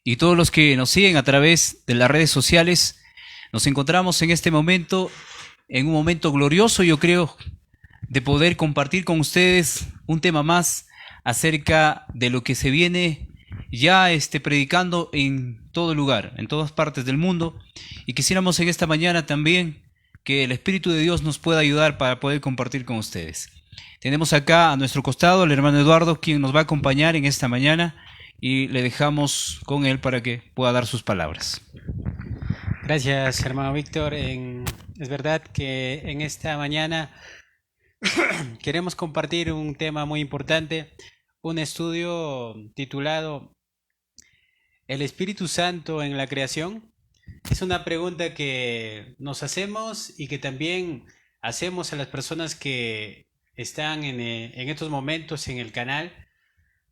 y todos los que nos siguen a través de las redes sociales. Nos encontramos en este momento, en un momento glorioso, yo creo, de poder compartir con ustedes un tema más acerca de lo que se viene ya predicando en todo lugar, en todas partes del mundo. Y quisiéramos en esta mañana también que el Espíritu de Dios nos pueda ayudar para poder compartir con ustedes. Tenemos acá a nuestro costado al hermano Eduardo, quien nos va a acompañar en esta mañana, y le dejamos con él para que pueda dar sus palabras. Gracias, hermano Víctor. Es verdad que en esta mañana queremos compartir un tema muy importante, un estudio titulado ¿El Espíritu Santo en la creación? Es una pregunta que nos hacemos y que también hacemos a las personas que están en estos momentos en el canal.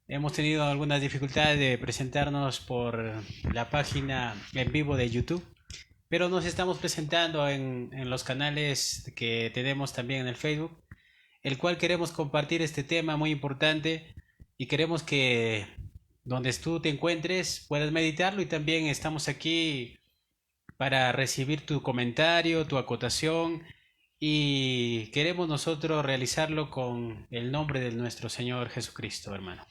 Hemos tenido algunas dificultades de presentarnos por la página en vivo de YouTube, pero nos estamos presentando en los canales que tenemos también en el Facebook, el cual queremos compartir este tema muy importante y queremos que donde tú te encuentres puedas meditarlo, y también estamos aquí para recibir tu comentario, tu acotación, y queremos nosotros realizarlo con el nombre de nuestro Señor Jesucristo, hermano.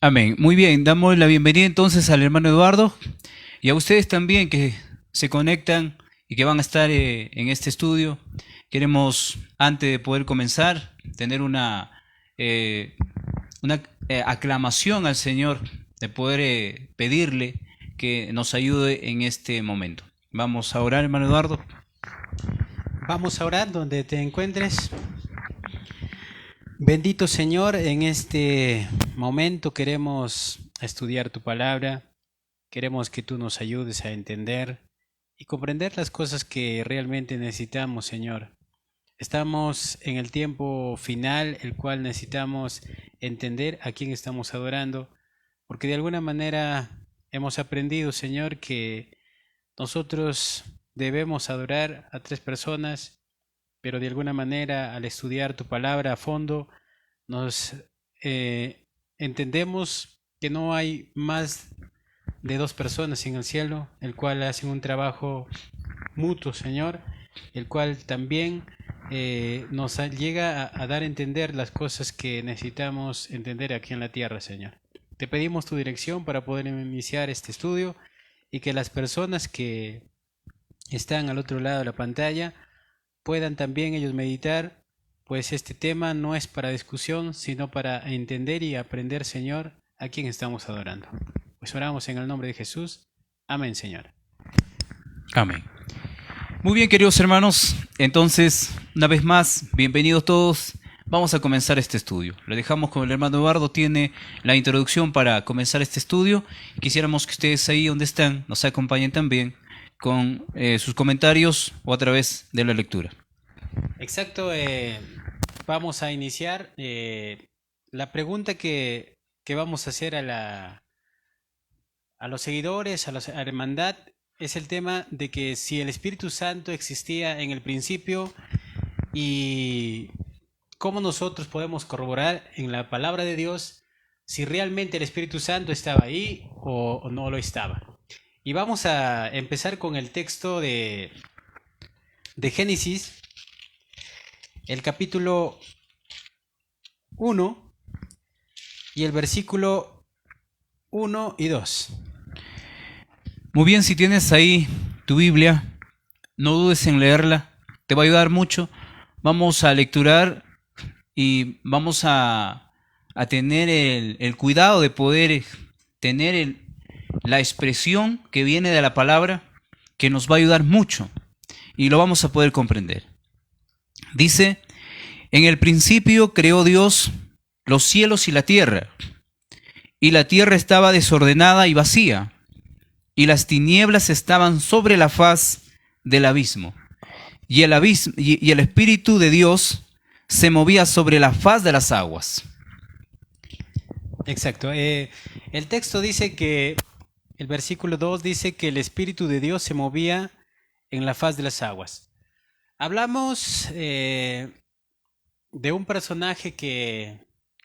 Amén. Muy bien, damos la bienvenida entonces al hermano Eduardo y a ustedes también que se conectan y que van a estar en este estudio. Queremos, antes de poder comenzar, tener una aclamación al Señor, de poder pedirle que nos ayude en este momento. Vamos a orar, hermano Eduardo. Vamos a orar donde te encuentres. Bendito Señor, en este momento queremos estudiar tu palabra, queremos que tú nos ayudes a entender y comprender las cosas que realmente necesitamos, Señor. Estamos en el tiempo final, el cual necesitamos entender a quién estamos adorando, porque de alguna manera hemos aprendido, Señor, que nosotros debemos adorar a tres personas, pero de alguna manera al estudiar tu palabra a fondo nos entendemos que no hay más de dos personas en el cielo, el cual hacen un trabajo mutuo, Señor, el cual también nos llega a dar a entender las cosas que necesitamos entender aquí en la tierra, Señor. Te pedimos tu dirección para poder iniciar este estudio, y que las personas que están al otro lado de la pantalla puedan también ellos meditar, pues este tema no es para discusión, sino para entender y aprender, Señor, a quién estamos adorando. Pues oramos en el nombre de Jesús. Amén, Señor. Amén. Muy bien, queridos hermanos, entonces, una vez más, bienvenidos todos. Vamos a comenzar este estudio. Le dejamos con el hermano Eduardo, tiene la introducción para comenzar este estudio. Quisiéramos que ustedes ahí donde están nos acompañen también con sus comentarios o a través de la lectura. Exacto, vamos a iniciar. La pregunta que vamos a hacer a los seguidores, a la hermandad, es el tema de que si el Espíritu Santo existía en el principio, y cómo nosotros podemos corroborar en la palabra de Dios si realmente el Espíritu Santo estaba ahí o no lo estaba. Y vamos a empezar con el texto de Génesis, el capítulo 1 y el versículo 1 y 2. Muy bien, si tienes ahí tu Biblia, no dudes en leerla, te va a ayudar mucho. Vamos a lecturar y vamos a tener el cuidado de poder tener la expresión que viene de la palabra, que nos va a ayudar mucho y lo vamos a poder comprender. Dice: en el principio creó Dios los cielos y la la tierra estaba desordenada y vacía, y las tinieblas estaban sobre la faz del abismo, y el Espíritu de Dios se movía sobre la faz de las aguas. Exacto. El texto dice que, el versículo 2 dice que el Espíritu de Dios se movía en la faz de las aguas. Hablamos de un personaje que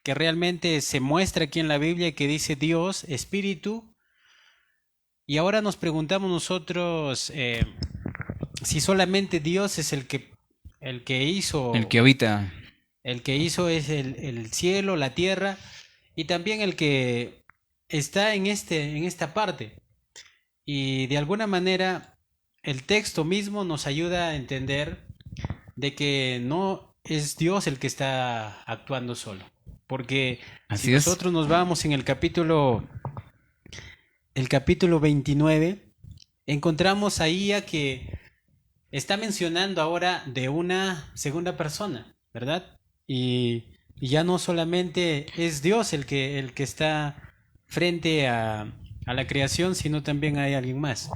realmente se muestra aquí en la Biblia, que dice Dios, Espíritu, Y ahora nos preguntamos nosotros si solamente Dios es el que El hizo, que habita. el que hizo es el cielo, la tierra, y también el que está en esta parte. Y de alguna manera el texto mismo nos ayuda a entender de que no es Dios el que está actuando solo. Porque si Así es. nosotros nos vamos en el capítulo 29, encontramos ahí a que está mencionando ahora de una segunda persona, ¿verdad? Y ya no solamente es Dios el que está frente a la creación, sino también hay alguien más.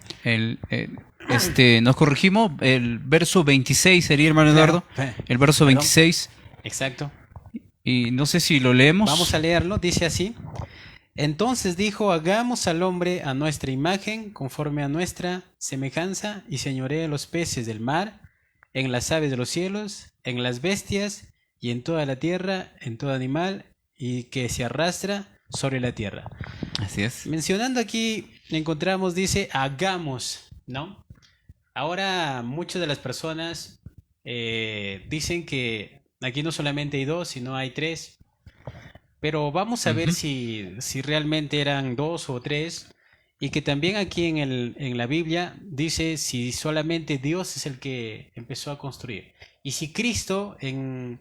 Nos corregimos, el verso 26 sería, hermano Claro, Eduardo. El verso perdón, 26. exacto. Y no sé si lo Vamos leemos. a leerlo, dice así. Entonces dijo, hagamos al hombre a nuestra imagen, conforme a nuestra semejanza, y señoree los peces del mar, en las aves de los cielos, en las bestias, y en toda la tierra, en todo animal, y que se arrastra sobre la tierra. Así es. Mencionando aquí, encontramos, dice, hagamos, ¿no? Ahora muchas de las personas dicen que aquí no solamente hay dos, sino hay tres. Pero vamos a ver Ujú. si realmente eran dos o tres. Y que también aquí en la Biblia dice si solamente Dios es el que empezó a construir. Y si Cristo en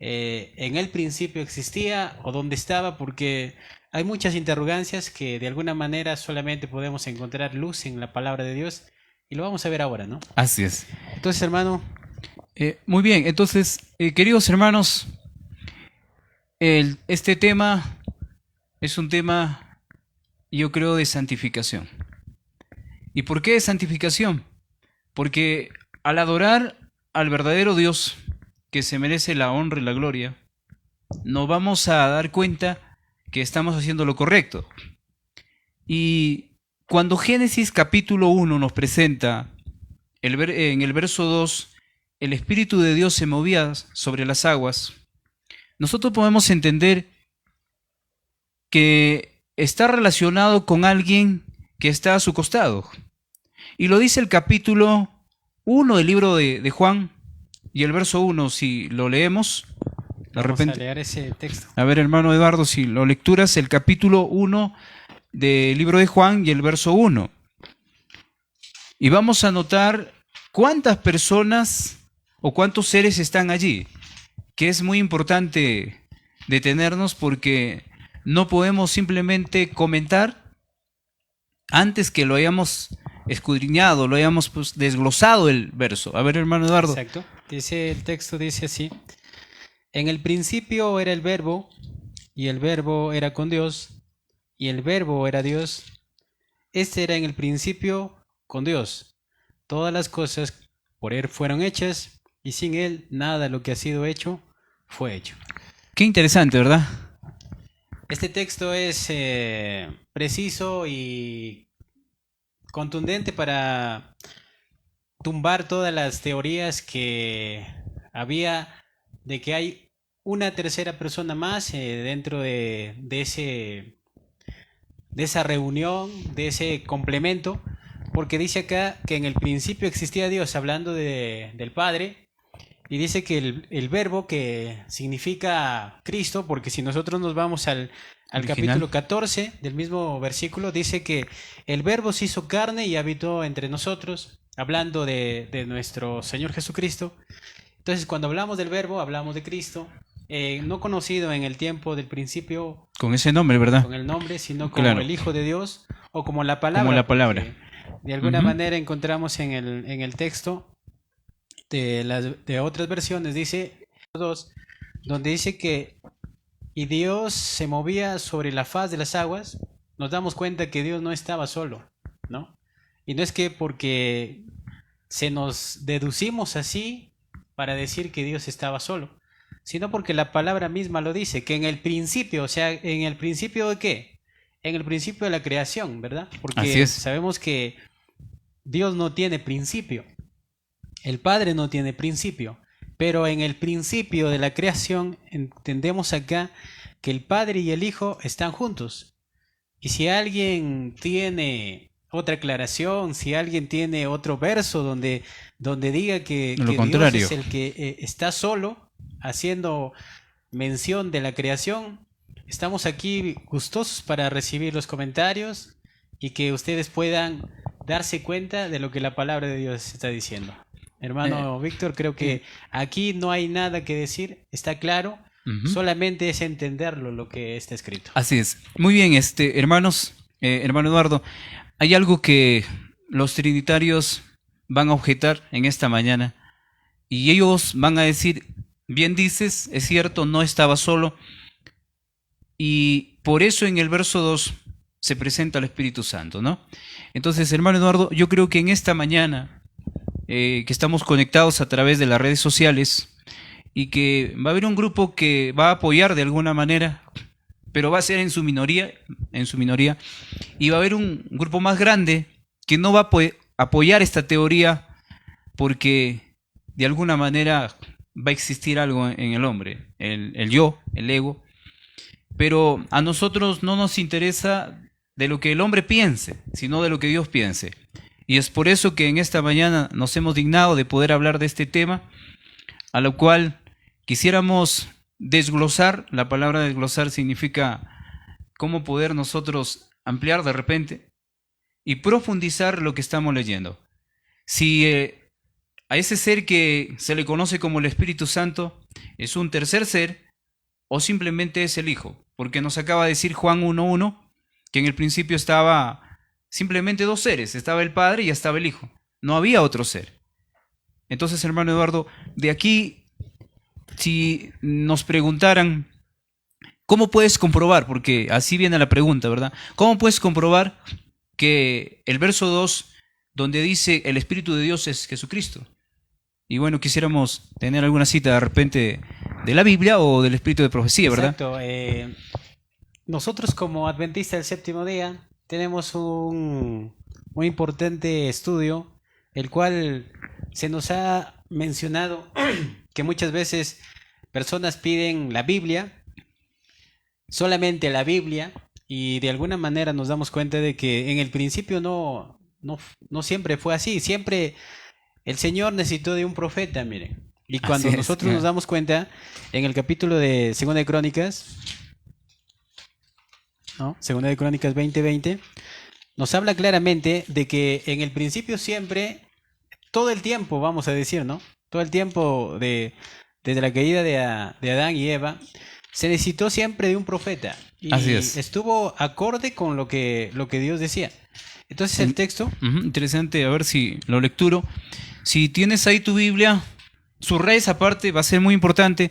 el principio existía o dónde estaba, porque hay muchas interrogancias que de alguna manera solamente podemos encontrar luz en la palabra de Dios. Y lo vamos a ver ahora, ¿no? Así es. Entonces, hermano, Muy bien, entonces, queridos hermanos, este tema es un tema, yo creo, de santificación. ¿Y por qué de santificación? Porque al adorar al verdadero Dios, que se merece la honra y la gloria, nos vamos a dar cuenta que estamos haciendo lo correcto. Y cuando Génesis capítulo 1 nos presenta en el verso 2, el Espíritu de Dios se movía sobre las aguas, nosotros podemos entender que está relacionado con alguien que está a su costado. Y lo dice el capítulo 1 del libro de Juan y el verso 1, si lo leemos, de vamos a repente. leer ese texto. A ver, hermano Eduardo, si lo lecturas, el capítulo 1 del libro de Juan y el verso 1. Y vamos a notar cuántas personas o cuántos seres están allí, que es muy importante detenernos porque no podemos simplemente comentar antes que lo hayamos escudriñado, lo hayamos pues, desglosado el verso. A ver, hermano Eduardo. Exacto. Dice el texto, dice así. En el principio era el verbo, y el verbo era con Dios, y el verbo era Dios. Este era en el principio con Dios. Todas las cosas por él fueron hechas, y sin él nada de lo que ha sido hecho fue hecho. Qué interesante, ¿verdad? Este texto es preciso y contundente para tumbar todas las teorías que había de que hay una tercera persona más dentro de esa reunión, de ese complemento, porque dice acá que en el principio existía Dios, hablando del Padre, y dice que el verbo que significa Cristo, porque si nosotros nos vamos al Original. capítulo 14 del mismo versículo, dice que el verbo se hizo carne y habitó entre nosotros, hablando de nuestro Señor Jesucristo. Entonces, cuando hablamos del verbo, hablamos de Cristo, no conocido en el tiempo del principio Con ese nombre, ¿verdad? con el nombre, sino como Claro. el Hijo de Dios o como la palabra. Como la palabra. Porque de alguna manera encontramos en el texto de otras versiones, dice 2, donde dice que y Dios se movía sobre la faz de las aguas. Nos damos cuenta que Dios no estaba solo, ¿no? Y no es que porque se nos deducimos así para decir que Dios estaba solo, sino porque la palabra misma lo dice, que en el principio, o sea, ¿en el principio de qué? En el principio de la creación, ¿verdad? Así Porque es. sabemos que Dios no tiene principio, el Padre no tiene principio, pero en el principio de la creación entendemos acá que el Padre y el Hijo están juntos. Y si alguien tiene otra aclaración, si alguien tiene otro verso donde diga que Lo Dios contrario. es el que está solo haciendo mención de la creación, estamos aquí gustosos para recibir los comentarios y que ustedes puedan darse cuenta de lo que la palabra de Dios está diciendo. Eh, Hermano Víctor, creo que aquí no hay nada que decir, está claro, Ujú. solamente es entenderlo lo que está escrito. Así es. Muy bien, hermanos, hermano Eduardo, hay algo que los trinitarios van a objetar en esta mañana y ellos van a decir, bien dices, es cierto, no estaba solo y por eso en el verso 2 se presenta el Espíritu Santo, ¿no? Entonces, hermano Eduardo, yo creo que en esta mañana que estamos conectados a través de las redes sociales y que va a haber un grupo que va a apoyar de alguna manera, pero va a ser en su minoría, y va a haber un grupo más grande que no va a apoyar esta teoría porque de alguna manera va a existir algo en el hombre, el yo, el ego, pero a nosotros no nos interesa de lo que el hombre piense, sino de lo que Dios piense. Y es por eso que en esta mañana nos hemos dignado de poder hablar de este tema, a lo cual quisiéramos desglosar. La palabra desglosar significa cómo poder nosotros ampliar de repente y profundizar lo que estamos leyendo. Si a ese ser que se le conoce como el Espíritu Santo es un tercer ser o simplemente es el Hijo, porque nos acaba de decir Juan 1.1 que en el principio estaba simplemente dos seres, estaba el Padre y estaba el Hijo, no había otro ser. Entonces, hermano Eduardo, de aquí, si nos preguntaran, ¿cómo puedes comprobar? Porque así viene la pregunta, ¿verdad? ¿Cómo puedes comprobar que el verso 2, donde dice el Espíritu de Dios es Jesucristo? Y bueno, quisiéramos tener alguna cita de repente de la Biblia o del Espíritu de profecía, ¿verdad? Exacto. Nosotros como adventistas del séptimo día tenemos un muy importante estudio, el cual se nos ha mencionado que muchas veces personas piden la Biblia, solamente la Biblia, y de alguna manera nos damos cuenta de que en el principio no siempre fue así, siempre el Señor necesitó de un profeta, miren. Y Así cuando es. nosotros nos damos cuenta, en el capítulo de Segunda de Crónicas, ¿no? Segunda de Crónicas 20:20, nos habla claramente de que en el principio siempre, todo el tiempo, vamos a decir, ¿no? Todo el tiempo desde la caída de Adán y Eva, se necesitó siempre de un profeta. Así Y es. estuvo acorde con lo que Dios decía. Entonces el texto, Interesante, a ver si lo lecturo. Si tienes ahí tu Biblia, subraya esa parte, va a ser muy importante.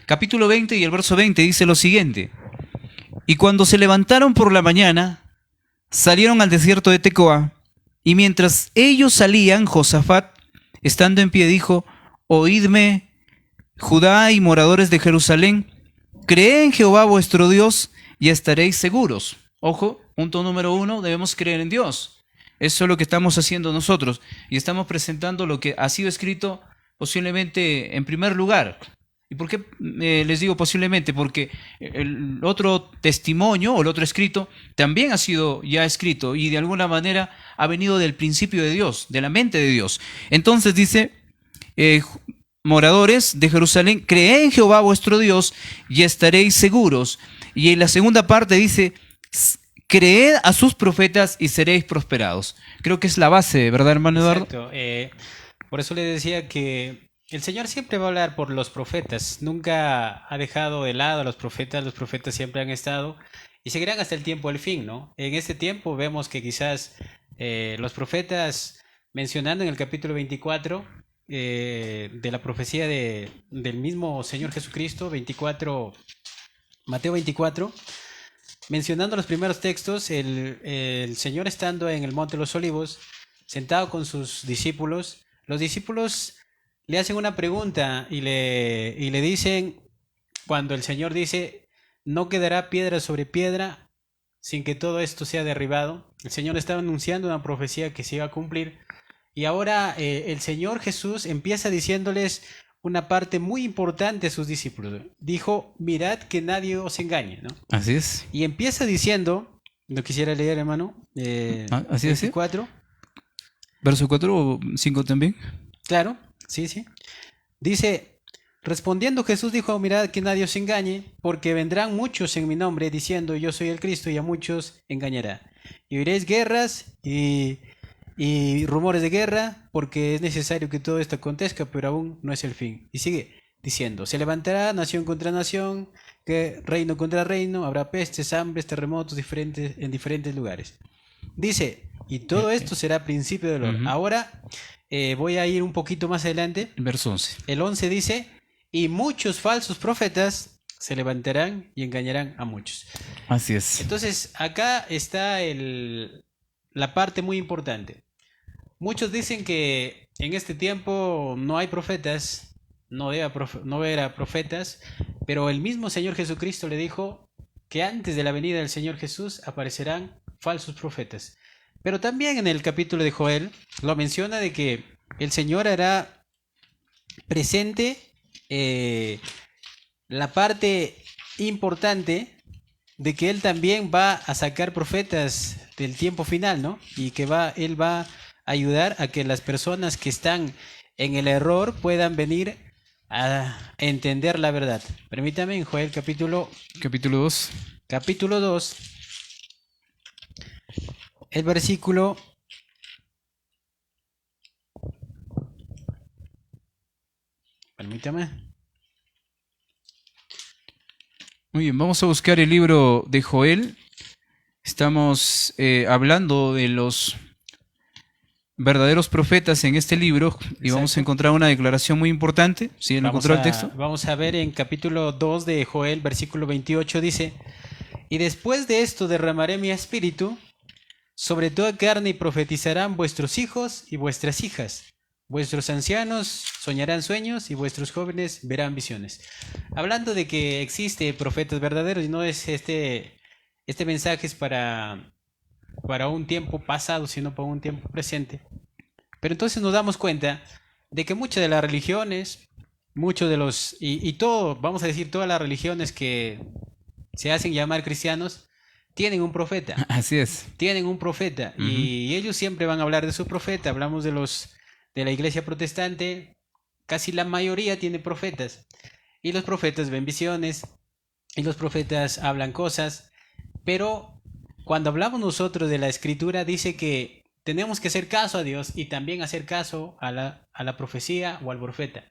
Capítulo 20 y el verso 20 dice lo siguiente. Y cuando se levantaron por la mañana, salieron al desierto de Tecoa, y mientras ellos salían, Josafat, estando en pie, dijo, oídme, Judá y moradores de Jerusalén, creed en Jehová vuestro Dios y estaréis seguros. Ojo, punto número 1, debemos creer en Dios. Eso es lo que estamos haciendo nosotros y estamos presentando lo que ha sido escrito posiblemente en primer lugar. ¿Y por qué les digo posiblemente? Porque el otro testimonio o el otro escrito también ha sido ya escrito y de alguna manera ha venido del principio de Dios, de la mente de Dios. Entonces dice, eh, moradores de Jerusalén, creed en Jehová vuestro Dios y estaréis seguros. Y en la segunda parte dice, creed a sus profetas y seréis prosperados. Creo que es la base, ¿verdad, hermano Eduardo? exacto, por eso le decía que el Señor siempre va a hablar por los profetas, nunca ha dejado de lado a los profetas siempre han estado y seguirán hasta el tiempo del fin, ¿no? En este tiempo vemos que quizás los profetas, mencionando en el capítulo 24 de la profecía del mismo Señor Jesucristo, 24, Mateo 24, mencionando los primeros textos, el Señor estando en el Monte de los Olivos, sentado con sus discípulos, los discípulos le hacen una pregunta y le dicen, cuando el Señor dice, no quedará piedra sobre piedra sin que todo esto sea derribado, el Señor estaba anunciando una profecía que se iba a cumplir y ahora el Señor Jesús empieza diciéndoles una parte muy importante a sus discípulos. Dijo, mirad que nadie os engañe, ¿no? Así es. Y empieza diciendo Lo quisiera leer, hermano. ¿Así es? 24. ¿Verso 4 o 5 también? Claro, sí, sí. Dice, respondiendo Jesús dijo, mirad que nadie os engañe, porque vendrán muchos en mi nombre diciendo yo soy el Cristo y a muchos engañará. Y oiréis guerras y rumores de guerra, porque es necesario que todo esto acontezca, pero aún no es el fin. Y sigue diciendo, se levantará nación contra nación, que reino contra reino, habrá pestes, hambres, terremotos en diferentes lugares. Dice, y todo esto será principio de dolor. Ujú. Ahora voy a ir un poquito más adelante. Verso 11. El 11 dice, y muchos falsos profetas se levantarán y engañarán a muchos. Así es. Entonces, acá está la parte muy importante. Muchos dicen que en este tiempo no hay profetas, no haber profetas, pero el mismo Señor Jesucristo le dijo que antes de la venida del Señor Jesús aparecerán falsos profetas. Pero también en el capítulo de Joel lo menciona de que el Señor hará presente la parte importante de que Él también va a sacar profetas del tiempo final, ¿no? Y que Él va a ayudar a que las personas que están en el error puedan venir a entender la verdad. Permítame, en Joel Capítulo 2. capítulo 2, el versículo... Permítame. Muy bien, vamos a buscar el libro de Joel. Estamos hablando de los verdaderos profetas en este libro y vamos a Exacto. encontrar una declaración muy importante. ¿Sí? ¿Lo encontró el texto? Vamos a ver en capítulo 2 de Joel, versículo 28, dice, y después de esto derramaré mi espíritu sobre toda carne y profetizarán vuestros hijos y vuestras hijas. Vuestros ancianos soñarán sueños y vuestros jóvenes verán visiones. Hablando de que existe profetas verdaderos y no es este mensaje es para un tiempo pasado, sino para un tiempo presente. Pero entonces nos damos cuenta de que muchas de las religiones, muchos de los, y todo, vamos a decir, todas las religiones que se hacen llamar cristianos, tienen un profeta. Así es. Tienen un profeta. Ujú. Y ellos siempre van a hablar de su profeta. Hablamos de la iglesia protestante, casi la mayoría tiene profetas. Y los profetas ven visiones, y los profetas hablan cosas, pero cuando hablamos nosotros de la escritura dice que tenemos que hacer caso a Dios y también hacer caso a la profecía o al profeta.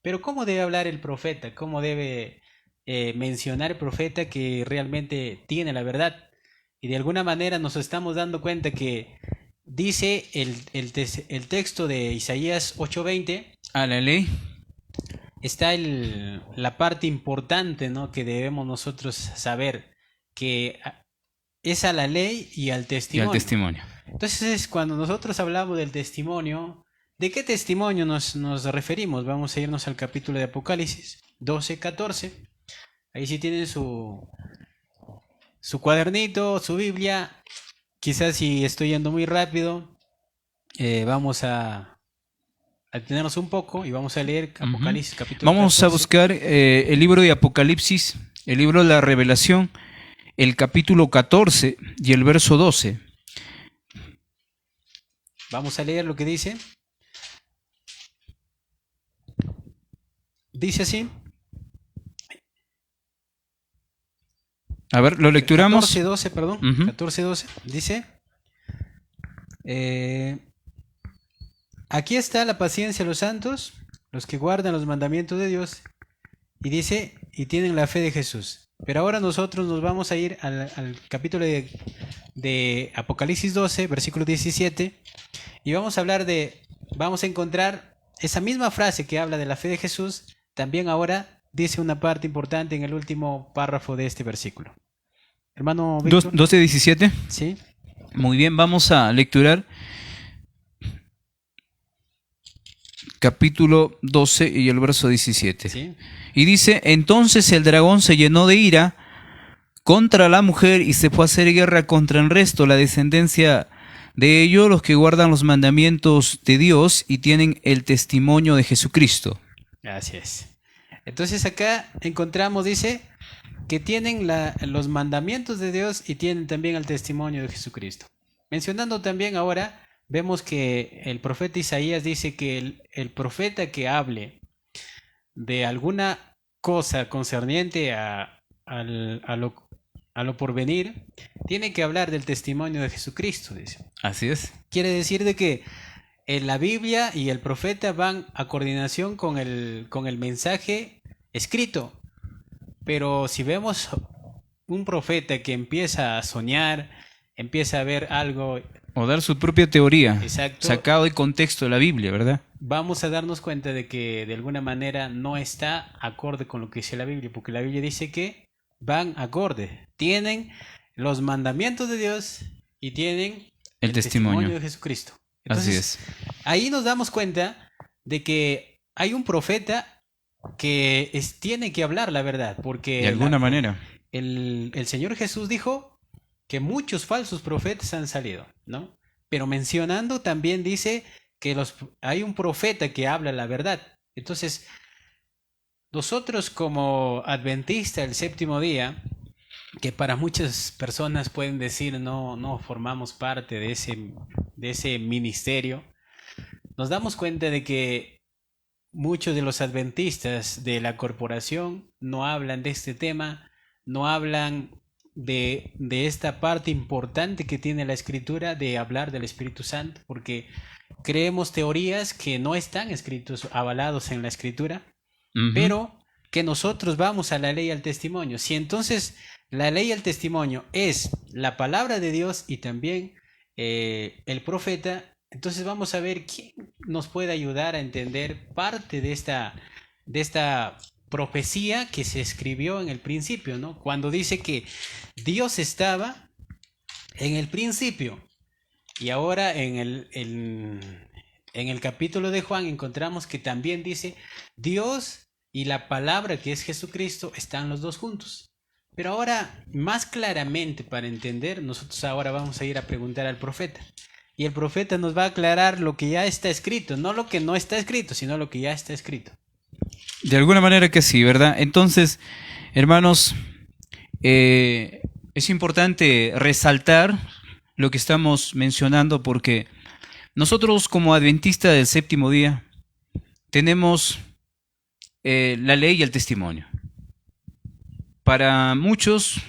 Pero ¿cómo debe hablar el profeta? ¿Cómo debe mencionar el profeta que realmente tiene la verdad? Y de alguna manera nos estamos dando cuenta que dice el texto de Isaías 8:20, A la ley. está la parte importante, ¿no?, que debemos nosotros saber, que es a la ley y al Y testimonio. al testimonio. Entonces, cuando nosotros hablamos del testimonio, ¿de qué testimonio nos referimos? Vamos a irnos al capítulo de Apocalipsis 12:14. Ahí sí tienen su cuadernito, su Biblia. Quizás si estoy yendo muy rápido, vamos a detenernos un poco y vamos a leer Apocalipsis capítulo Vamos 14. a buscar el libro de Apocalipsis, el libro de la Revelación, el capítulo 14 y el verso 12. Vamos a leer lo que dice. Dice así. A ver, lo lecturamos. 14:12, perdón. Ujú. 14:12. Dice. Aquí está la paciencia de los santos, los que guardan los mandamientos de Dios. Y dice, y tienen la fe de Jesús. Pero ahora nosotros nos vamos a ir al capítulo de Apocalipsis 12, versículo 17. Y vamos a encontrar esa misma frase que habla de la fe de Jesús. También ahora dice una parte importante en el último párrafo de este versículo. Hermano Víctor. 12:17. Sí. Muy bien, vamos a lecturar capítulo 12 y el verso 17. Sí. Y dice, entonces el dragón se llenó de ira contra la mujer y se fue a hacer guerra contra el resto, la descendencia de ellos, los que guardan los mandamientos de Dios y tienen el testimonio de Jesucristo. Así es. Entonces acá encontramos, dice, que tienen los mandamientos de Dios y tienen también el testimonio de Jesucristo. Mencionando también ahora, vemos que el profeta Isaías dice que el profeta que hable de alguna cosa concerniente a lo porvenir, tiene que hablar del testimonio de Jesucristo, dice. Así es. Quiere decir de que la Biblia y el profeta van a coordinación con el mensaje escrito. Pero si vemos un profeta que empieza a soñar, empieza a ver algo, O dar su propia teoría, exacto, sacado del contexto de la Biblia, ¿verdad? vamos a darnos cuenta de que de alguna manera no está acorde con lo que dice la Biblia, porque la Biblia dice que van acorde, tienen los mandamientos de Dios y tienen El testimonio. de Jesucristo. Así Entonces, es. ahí nos damos cuenta de que hay un profeta que tiene que hablar la verdad, porque De alguna manera. el Señor Jesús dijo que muchos falsos profetas han salido, ¿no? Pero mencionando también dice que hay un profeta que habla la verdad. Entonces, nosotros como adventistas del séptimo día, que para muchas personas pueden decir no formamos parte de ese ministerio, nos damos cuenta de que muchos de los adventistas de la corporación no hablan de este tema, no hablan de esta parte importante que tiene la escritura de hablar del Espíritu Santo, porque creemos teorías que no están escritos, avalados en la escritura, pero que nosotros vamos a la ley y al testimonio. Si entonces la ley y el testimonio es la palabra de Dios y también el profeta, entonces vamos a ver quién nos puede ayudar a entender parte de esta profecía que se escribió en el principio, ¿no? Cuando dice que Dios estaba en el principio. Y ahora en el capítulo de Juan encontramos que también dice Dios y la palabra que es Jesucristo están los dos juntos. Pero ahora, más claramente para entender, nosotros ahora vamos a ir a preguntar al profeta. Y el profeta nos va a aclarar lo que ya está escrito, no lo que no está escrito, sino lo que ya está escrito. De alguna manera que sí, ¿verdad? Entonces, hermanos, es importante resaltar lo que estamos mencionando porque nosotros como adventistas del séptimo día tenemos la ley y el testimonio. Para muchos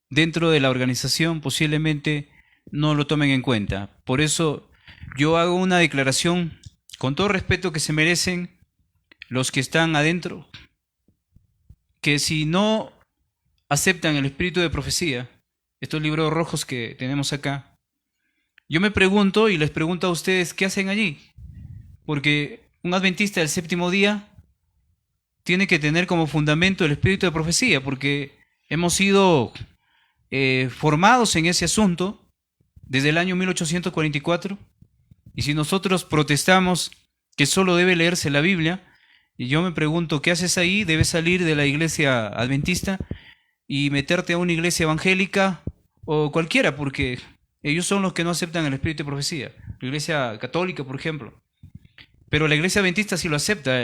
dentro de la organización posiblemente no lo tomen en cuenta. Por eso yo hago una declaración con todo respeto que se merecen los que están adentro, que si no aceptan el espíritu de profecía, estos libros rojos que tenemos acá, yo me pregunto y les pregunto a ustedes, ¿qué hacen allí? Porque un adventista del séptimo día tiene que tener como fundamento el espíritu de profecía, porque hemos sido formados en ese asunto desde el año 1844, y si nosotros protestamos que solo debe leerse la Biblia, y yo me pregunto, ¿qué haces ahí? Debes salir de la iglesia adventista y meterte a una iglesia evangélica o cualquiera, porque ellos son los que no aceptan el espíritu de profecía. La iglesia católica, por ejemplo. Pero la iglesia adventista sí lo acepta,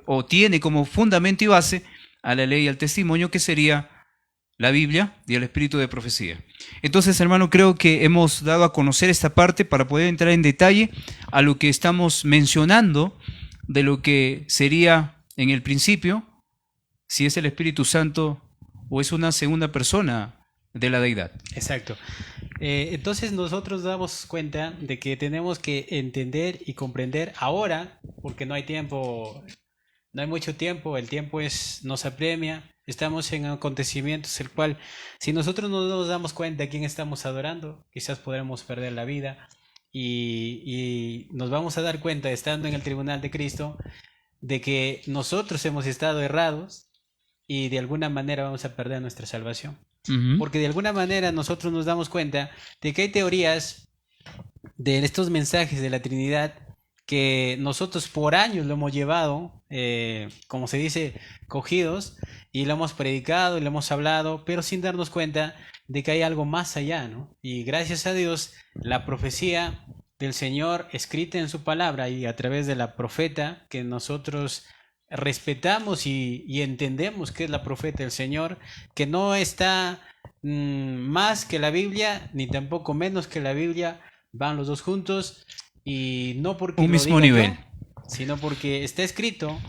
o tiene como fundamento y base a la ley y al testimonio, que sería la Biblia y el espíritu de profecía. Entonces, hermano, creo que hemos dado a conocer esta parte para poder entrar en detalle a lo que estamos mencionando de lo que sería en el principio, si es el Espíritu Santo o es una segunda persona de la deidad. Exacto. Entonces nosotros damos cuenta de que tenemos que entender y comprender ahora, porque no hay tiempo, no hay mucho tiempo, el tiempo nos apremia, estamos en acontecimientos el cual, si nosotros no nos damos cuenta a quién estamos adorando, quizás podremos perder la vida y nos vamos a dar cuenta, estando en el tribunal de Cristo, de que nosotros hemos estado errados y de alguna manera vamos a perder nuestra salvación. Porque de alguna manera nosotros nos damos cuenta de que hay teorías de estos mensajes de la Trinidad que nosotros por años lo hemos llevado, como se dice, cogidos, y lo hemos predicado y lo hemos hablado, pero sin darnos cuenta de que hay algo más allá, ¿no? Y gracias a Dios, la profecía del Señor escrita en su palabra y a través de la profeta que nosotros respetamos y entendemos que es la profeta del Señor, que no está más que la Biblia, ni tampoco menos que la Biblia, van los dos juntos, y no porque Un lo mismo diga nivel. yo, sino porque está escrito,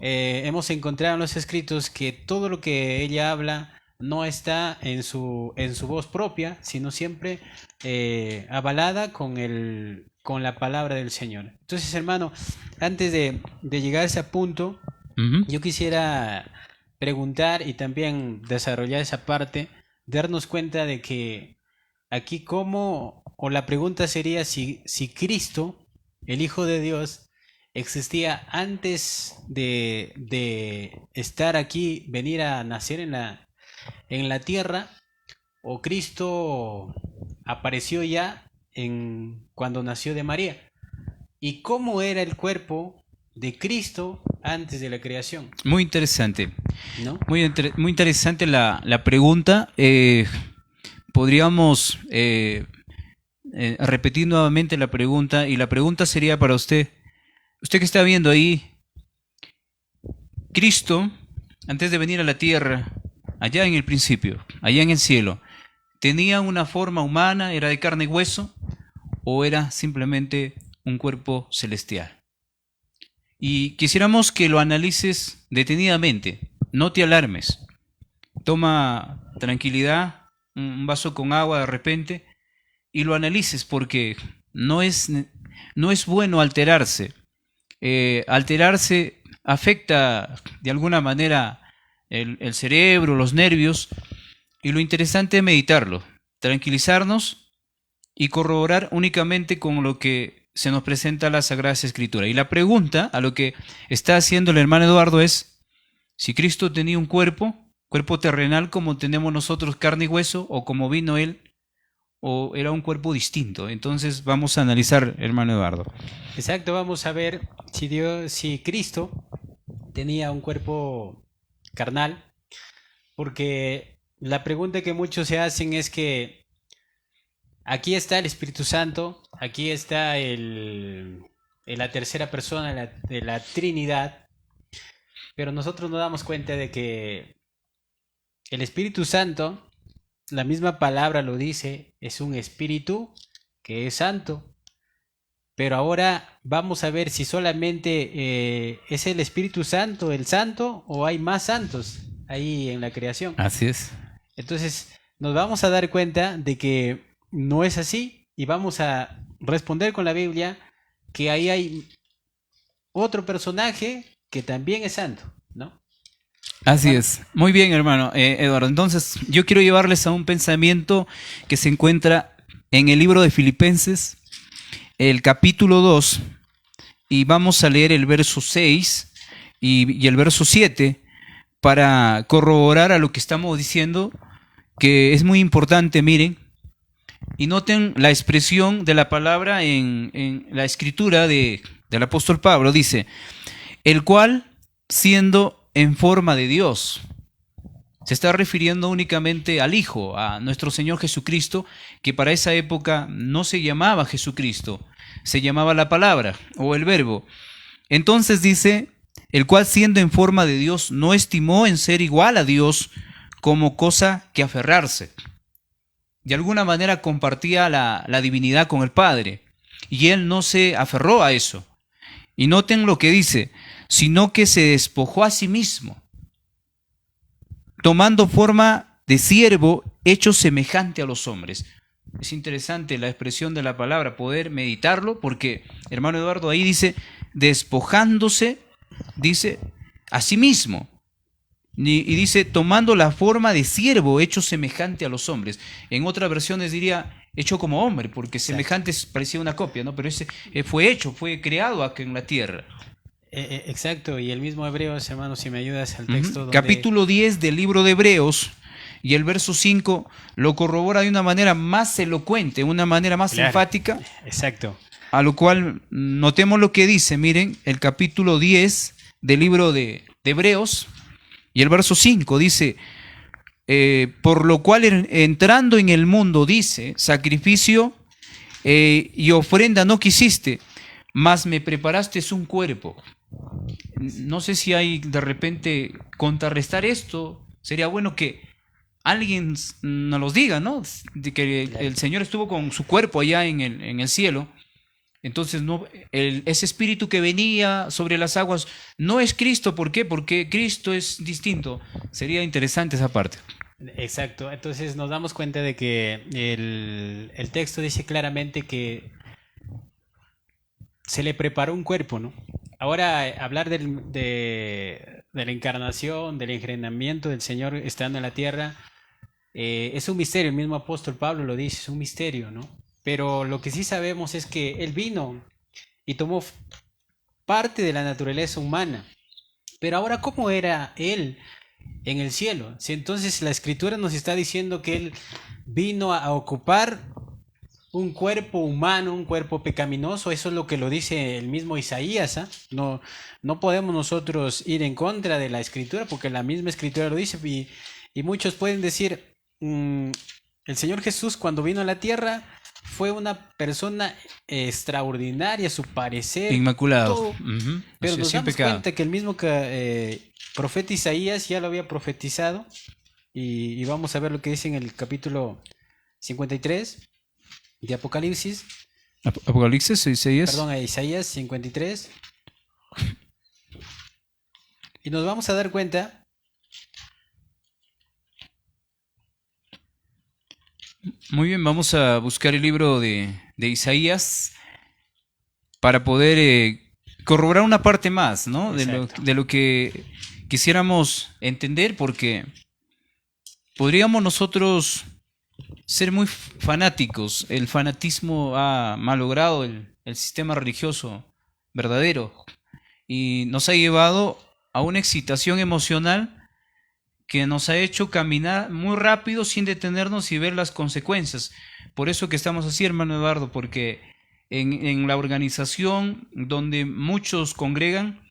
hemos encontrado en los escritos que todo lo que ella habla no está en su voz propia, sino siempre avalada con la palabra del Señor. Entonces, hermano, antes de llegar a ese punto, Ujú. yo quisiera preguntar y también desarrollar esa parte, darnos cuenta de que aquí cómo, o la pregunta sería si Cristo, el Hijo de Dios, existía antes de estar aquí, venir a nacer en la tierra, o Cristo apareció ya cuando nació de María. ¿Y cómo era el cuerpo de Cristo antes de la creación? Muy interesante. ¿No? Muy interesante la pregunta. Podríamos repetir nuevamente la pregunta, y la pregunta sería para usted. Usted que está viendo ahí, Cristo, antes de venir a la tierra, allá en el principio, allá en el cielo, ¿tenía una forma humana, era de carne y hueso, o era simplemente un cuerpo celestial? Y quisiéramos que lo analices detenidamente, no te alarmes, toma tranquilidad, un vaso con agua de repente, y lo analices, porque no es bueno alterarse. Alterarse afecta de alguna manera el cerebro, los nervios, y lo interesante es meditarlo, tranquilizarnos y corroborar únicamente con lo que se nos presenta la Sagrada Escritura. Y la pregunta a lo que está haciendo el hermano Eduardo es si Cristo tenía un cuerpo terrenal como tenemos nosotros, carne y hueso, o como vino Él, o era un cuerpo distinto. Entonces vamos a analizar, hermano Eduardo. Exacto, vamos a ver si Cristo tenía un cuerpo carnal, porque la pregunta que muchos se hacen es que aquí está el Espíritu Santo, aquí está la tercera persona de la Trinidad, pero nosotros nos damos cuenta de que el Espíritu Santo, la misma palabra lo dice, es un espíritu que es santo. Pero ahora vamos a ver si solamente es el Espíritu Santo el santo, o hay más santos ahí en la creación. Así es. Entonces nos vamos a dar cuenta de que no es así, y vamos a responder con la Biblia que ahí hay otro personaje que también es santo, ¿no? Así Hermano. es. Muy bien, hermano Eduardo. Entonces, yo quiero llevarles a un pensamiento que se encuentra en el libro de Filipenses, el capítulo 2, y vamos a leer el verso 6 y el verso 7 para corroborar a lo que estamos diciendo, que es muy importante, miren, y noten la expresión de la palabra en la escritura del apóstol Pablo. Dice, el cual, siendo en forma de Dios, se está refiriendo únicamente al Hijo, a nuestro Señor Jesucristo, que para esa época no se llamaba Jesucristo, se llamaba la palabra o el verbo. Entonces dice, el cual siendo en forma de Dios no estimó en ser igual a Dios como cosa que aferrarse. De alguna manera compartía la divinidad con el Padre, y él no se aferró a eso. Y noten lo que dice, sino que se despojó a sí mismo, tomando forma de siervo, hecho semejante a los hombres. Es interesante la expresión de la palabra, poder meditarlo, porque, hermano Eduardo, ahí dice, despojándose, dice, a sí mismo. Y dice, tomando la forma de siervo, hecho semejante a los hombres. En otras versiones diría, hecho como hombre, porque semejante parecía una copia, ¿no? Pero ese fue creado aquí en la tierra. Exacto, y el mismo Hebreos, hermano, si me ayudas al texto. Donde... Capítulo 10 del libro de Hebreos, y el verso 5 lo corrobora de una manera más elocuente, una manera más enfática. Exacto. A lo cual notemos lo que dice, miren, el capítulo 10 del libro de Hebreos, y el verso 5 dice, por lo cual entrando en el mundo, dice, sacrificio y ofrenda no quisiste, mas me preparaste un cuerpo. no sé si hay de repente contrarrestar esto. Sería bueno que alguien nos los diga, ¿no? De que el Señor estuvo con su cuerpo allá en el cielo. Entonces, no, ese espíritu que venía sobre las aguas no es Cristo. ¿Por qué? Porque Cristo es distinto. Sería interesante esa parte. Exacto. Entonces nos damos cuenta de que el texto dice claramente que se le preparó un cuerpo, ¿no? Ahora, hablar de la encarnación, del engrenamiento del Señor estando en la tierra, es un misterio. El mismo apóstol Pablo lo dice, es un misterio, ¿no? Pero lo que sí sabemos es que Él vino y tomó parte de la naturaleza humana. Pero ahora, ¿cómo era Él en el cielo? Si entonces la Escritura nos está diciendo que Él vino a ocupar un cuerpo humano, un cuerpo pecaminoso, eso es lo que lo dice el mismo Isaías, ¿eh? No podemos nosotros ir en contra de la Escritura, porque la misma Escritura lo dice, y muchos pueden decir, el Señor Jesús cuando vino a la tierra fue una persona extraordinaria, su parecer, Inmaculado. todo, pero nos damos cuenta que el mismo profeta Isaías ya lo había profetizado, y vamos a ver lo que dice en el capítulo 53 de Apocalipsis. Apocalipsis, Isaías. Perdón, Isaías 53. Y nos vamos a dar cuenta Muy bien, vamos a buscar el libro de Isaías para poder corroborar una parte más, ¿no? De lo que quisiéramos entender, porque podríamos nosotros ser muy fanáticos. El fanatismo ha malogrado el sistema religioso verdadero y nos ha llevado a una excitación emocional que nos ha hecho caminar muy rápido sin detenernos y ver las consecuencias. Por eso que estamos así, hermano Eduardo, porque en la organización donde muchos congregan,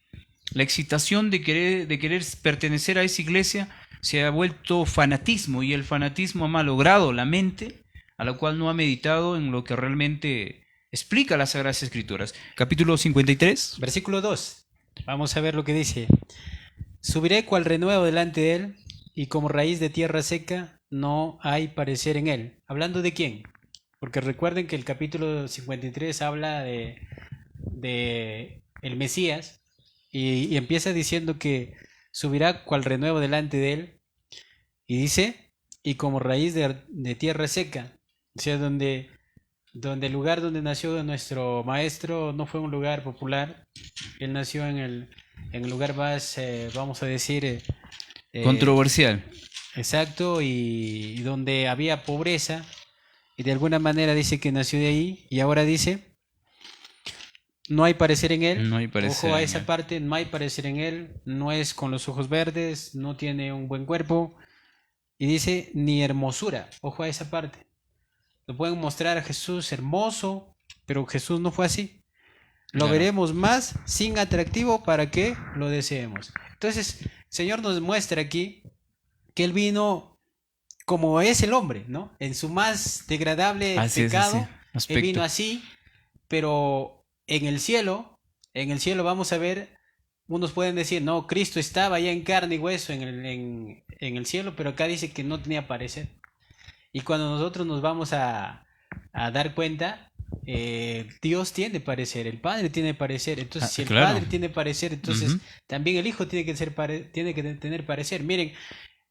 la excitación de querer pertenecer a esa iglesia se ha vuelto fanatismo, y el fanatismo ha malogrado la mente, a la cual no ha meditado en lo que realmente explica las Sagradas Escrituras. Capítulo 53. Versículo 2. Vamos a ver lo que dice. Subiré cual renuevo delante de él, y como raíz de tierra seca no hay parecer en él. ¿Hablando de quién? Porque recuerden que el capítulo 53 habla de el Mesías, y empieza diciendo que subirá cual renuevo delante de él, y dice, y como raíz de tierra seca. O sea, donde el lugar donde nació nuestro maestro no fue un lugar popular. Él nació en el lugar más, vamos a decir, controversial. Exacto, y donde había pobreza, y de alguna manera dice que nació de ahí, y ahora dice, no hay parecer en él. No hay parecer. Ojo a esa parte, no hay parecer en él, no es con los ojos verdes, no tiene un buen cuerpo, y dice, ni hermosura. Ojo a esa parte. Lo pueden mostrar a Jesús hermoso, pero Jesús no fue así. Lo veremos más sin atractivo para que lo deseemos. Entonces, el Señor nos muestra aquí que Él vino como es el hombre, ¿no? En su más degradable pecado, Él vino así, pero en el cielo vamos a ver, unos pueden decir, no, Cristo estaba ya en carne y hueso en el cielo, pero acá dice que no tenía parecer. Y cuando nosotros nos vamos a dar cuenta, Dios tiene parecer, el Padre tiene parecer. Entonces, si el Padre tiene parecer, entonces también el Hijo tiene que tener parecer. Miren,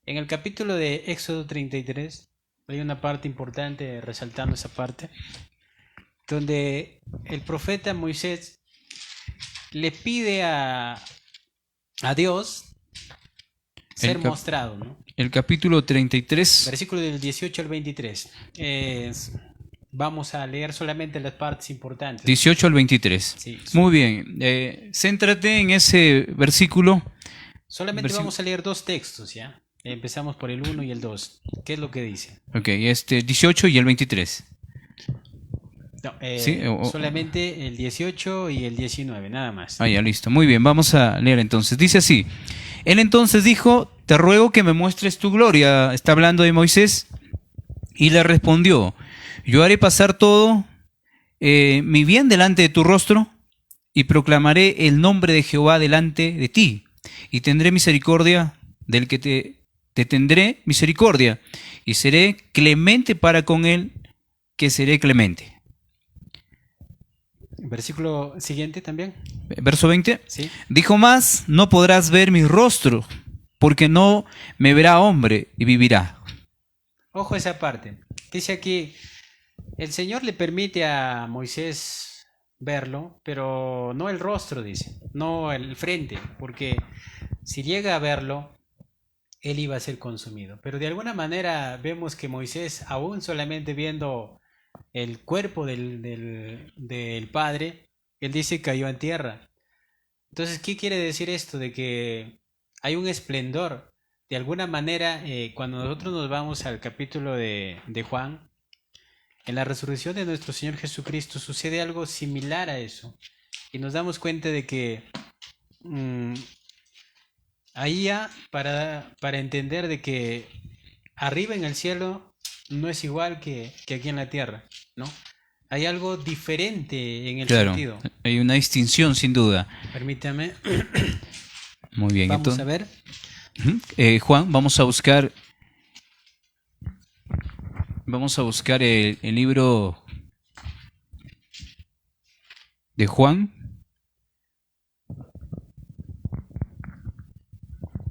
en el capítulo de Éxodo 33 hay una parte importante, resaltando esa parte, donde el profeta Moisés le pide a Dios ser mostrado, ¿no? El capítulo 33. Versículo del 18 al 23. Vamos a leer solamente las partes importantes. 18 al 23. Sí. Muy bien. Céntrate en ese versículo. Solamente vamos a leer dos textos, ¿ya? Empezamos por el 1 y el 2. ¿Qué es lo que dice? Ok, 18 y el 23. No, solamente el 18 y el 19, nada más. Ah, ya, listo. Muy bien, vamos a leer entonces. Dice así. Él entonces dijo, te ruego que me muestres tu gloria. Está hablando de Moisés. Y le respondió, yo haré pasar todo mi bien delante de tu rostro. y proclamaré el nombre de Jehová delante de ti, y tendré misericordia del que te tendré misericordia, y seré clemente para con él, que seré clemente. Versículo siguiente también. Verso 20. Sí. Dijo más, no podrás ver mi rostro, porque no me verá hombre y vivirá. Ojo a esa parte. Dice aquí, el Señor le permite a Moisés verlo, pero no el rostro, dice, no el frente, porque si llega a verlo, él iba a ser consumido. Pero de alguna manera vemos que Moisés, aún solamente viendo el cuerpo del Padre, él dice cayó en tierra. Entonces, ¿qué quiere decir esto? De que hay un esplendor. De alguna manera, cuando nosotros nos vamos al capítulo de Juan, en la resurrección de nuestro Señor Jesucristo sucede algo similar a eso. Y nos damos cuenta de que ahí ya para entender de que arriba en el cielo no es igual que aquí en la tierra, ¿no? Hay algo diferente en el Claro, sentido. hay una distinción sin duda. Permítame. Muy bien. Vamos entonces, a ver. Juan, vamos a buscar el libro de Juan.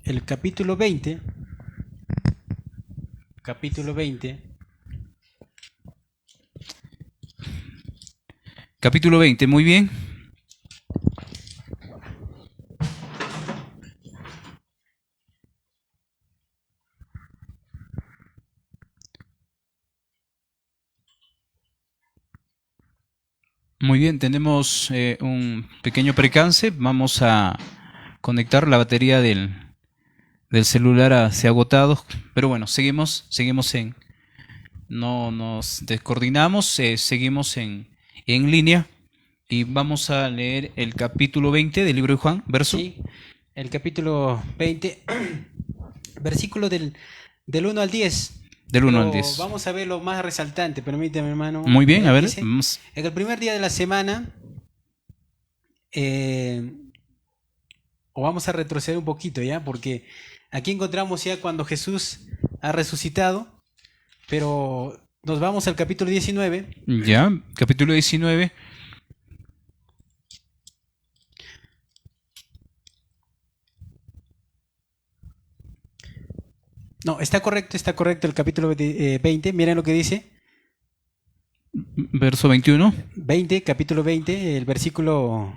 El capítulo 20. Capítulo 20. Capítulo 20, muy bien. Muy bien, tenemos un pequeño percance. Vamos a conectar la batería del celular, se ha agotado. Pero bueno, seguimos no nos descoordinamos, seguimos en línea y vamos a leer el capítulo 20 del libro de Juan, verso. Sí, el capítulo 20, versículo del 1 al 10. Del 1 al Pero 10. vamos a ver lo más resaltante, permíteme, hermano. Muy bien, a ver. Dice, Vamos. en el primer día de la semana, o vamos a retroceder un poquito ya, porque aquí encontramos ya cuando Jesús ha resucitado, pero nos vamos al capítulo 19. Ya, capítulo 19. No, está correcto el capítulo 20. Miren lo que dice. Verso 21. 20, capítulo 20, el versículo...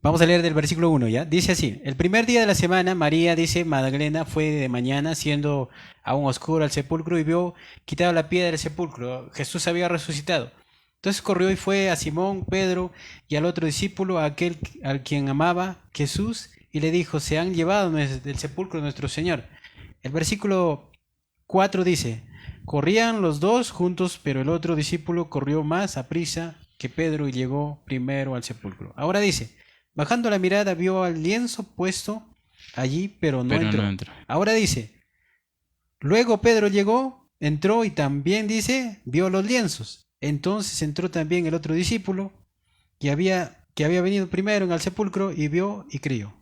Vamos a leer del versículo 1, ¿ya? Dice así: el primer día de la semana, María, dice Magdalena, fue de mañana, siendo aún oscuro, al sepulcro y vio quitado la piedra del sepulcro. Jesús había resucitado. Entonces corrió y fue a Simón, Pedro y al otro discípulo, a aquel al quien amaba Jesús, y le dijo: se han llevado del sepulcro nuestro Señor. El versículo 4 dice: corrían los dos juntos, pero el otro discípulo corrió más aprisa que Pedro y llegó primero al sepulcro. Ahora dice: bajando la mirada vio al lienzo puesto allí, pero no entró. Ahora dice: luego Pedro llegó, entró y también dice, vio los lienzos. Entonces entró también el otro discípulo que había venido primero en el sepulcro y vio y creyó.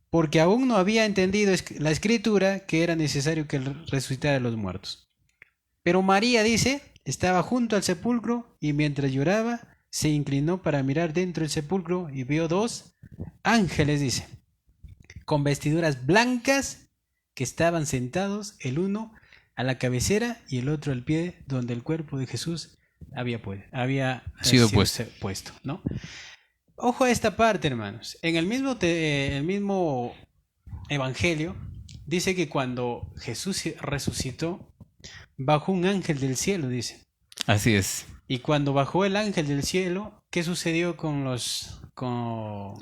Porque aún no había entendido la escritura que era necesario que él resucitara de los muertos. Pero María, dice, estaba junto al sepulcro y mientras lloraba, se inclinó para mirar dentro del sepulcro y vio dos ángeles, dice, con vestiduras blancas que estaban sentados, el uno a la cabecera y el otro al pie donde el cuerpo de Jesús había sido puesto, ¿no? Ojo a esta parte, hermanos. En el mismo evangelio dice que cuando Jesús resucitó, bajó un ángel del cielo, dice. Así es. Y cuando bajó el ángel del cielo, ¿qué sucedió con los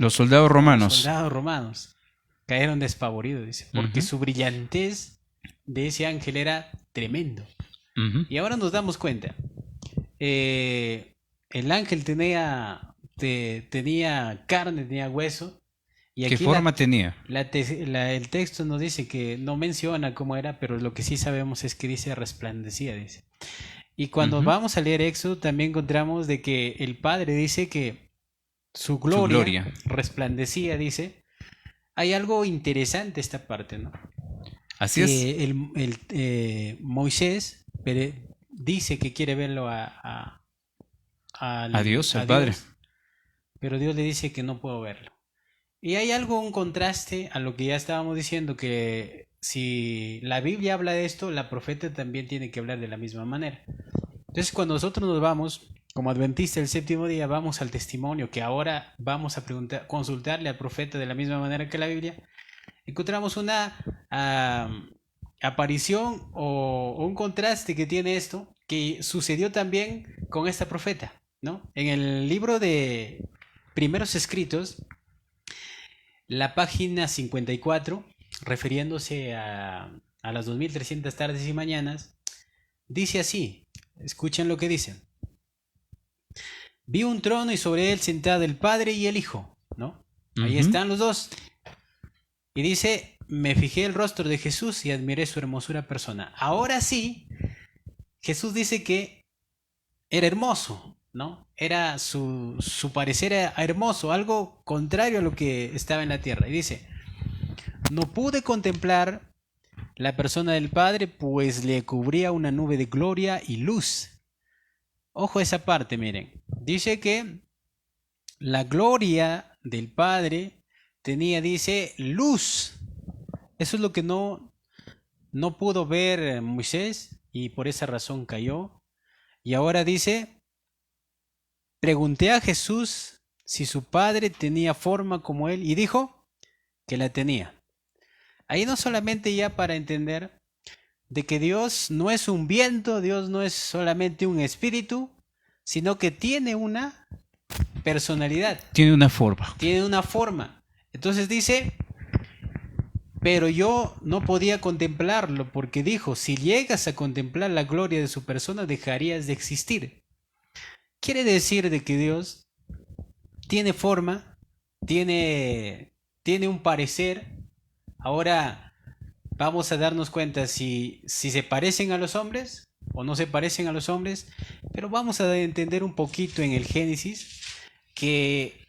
soldados romanos? Los soldados romanos cayeron despavoridos, dice, porque su brillantez de ese ángel era tremendo. Y ahora nos damos cuenta. El ángel tenía carne, tenía hueso. Y aquí ¿qué forma tenía? El texto nos dice que no menciona cómo era, pero lo que sí sabemos es que dice resplandecía, dice. Y cuando Ujú. vamos a leer Éxodo también encontramos de que el Padre dice que su Su gloria gloria. resplandecía, dice. Hay algo interesante esta parte, ¿no? Así es. Que Moisés dice que quiere verlo Adiós, a el Padre. Dios, pero Dios le dice que no puedo verlo. Y hay algo, un contraste a lo que ya estábamos diciendo, que si la Biblia habla de esto, la profeta también tiene que hablar de la misma manera. Entonces, cuando nosotros nos vamos, como adventistas del séptimo día, vamos al testimonio, que ahora vamos a consultarle al profeta de la misma manera que la Biblia, encontramos una aparición o un contraste que tiene esto, que sucedió también con esta profeta, ¿no? En el libro de Primeros Escritos, la página 54, refiriéndose a las 2300 tardes y mañanas, dice así, escuchen lo que dice. Vi un trono y sobre él sentado el Padre y el Hijo, ¿no? Ahí Ujú. están los dos. Y dice, me fijé el rostro de Jesús y admiré su hermosura persona. Ahora sí, Jesús dice que era hermoso, ¿no? Era su parecer era hermoso, algo contrario a lo que estaba en la tierra. Y dice, no pude contemplar la persona del Padre, pues le cubría una nube de gloria y luz. Ojo a esa parte, miren. Dice que la gloria del Padre tenía, dice, luz. Eso es lo que no pudo ver Moisés y por esa razón cayó. Y ahora dice, pregunté a Jesús si su padre tenía forma como él y dijo que la tenía. Ahí no solamente ya para entender de que Dios no es un viento, Dios no es solamente un espíritu, sino que tiene una personalidad, Tiene una forma. tiene una forma. Entonces dice, pero yo no podía contemplarlo porque dijo, si llegas a contemplar la gloria de su persona, dejarías de existir. Quiere decir de que Dios tiene forma, tiene un parecer. Ahora vamos a darnos cuenta si se parecen a los hombres o no se parecen a los hombres, pero vamos a entender un poquito en el Génesis que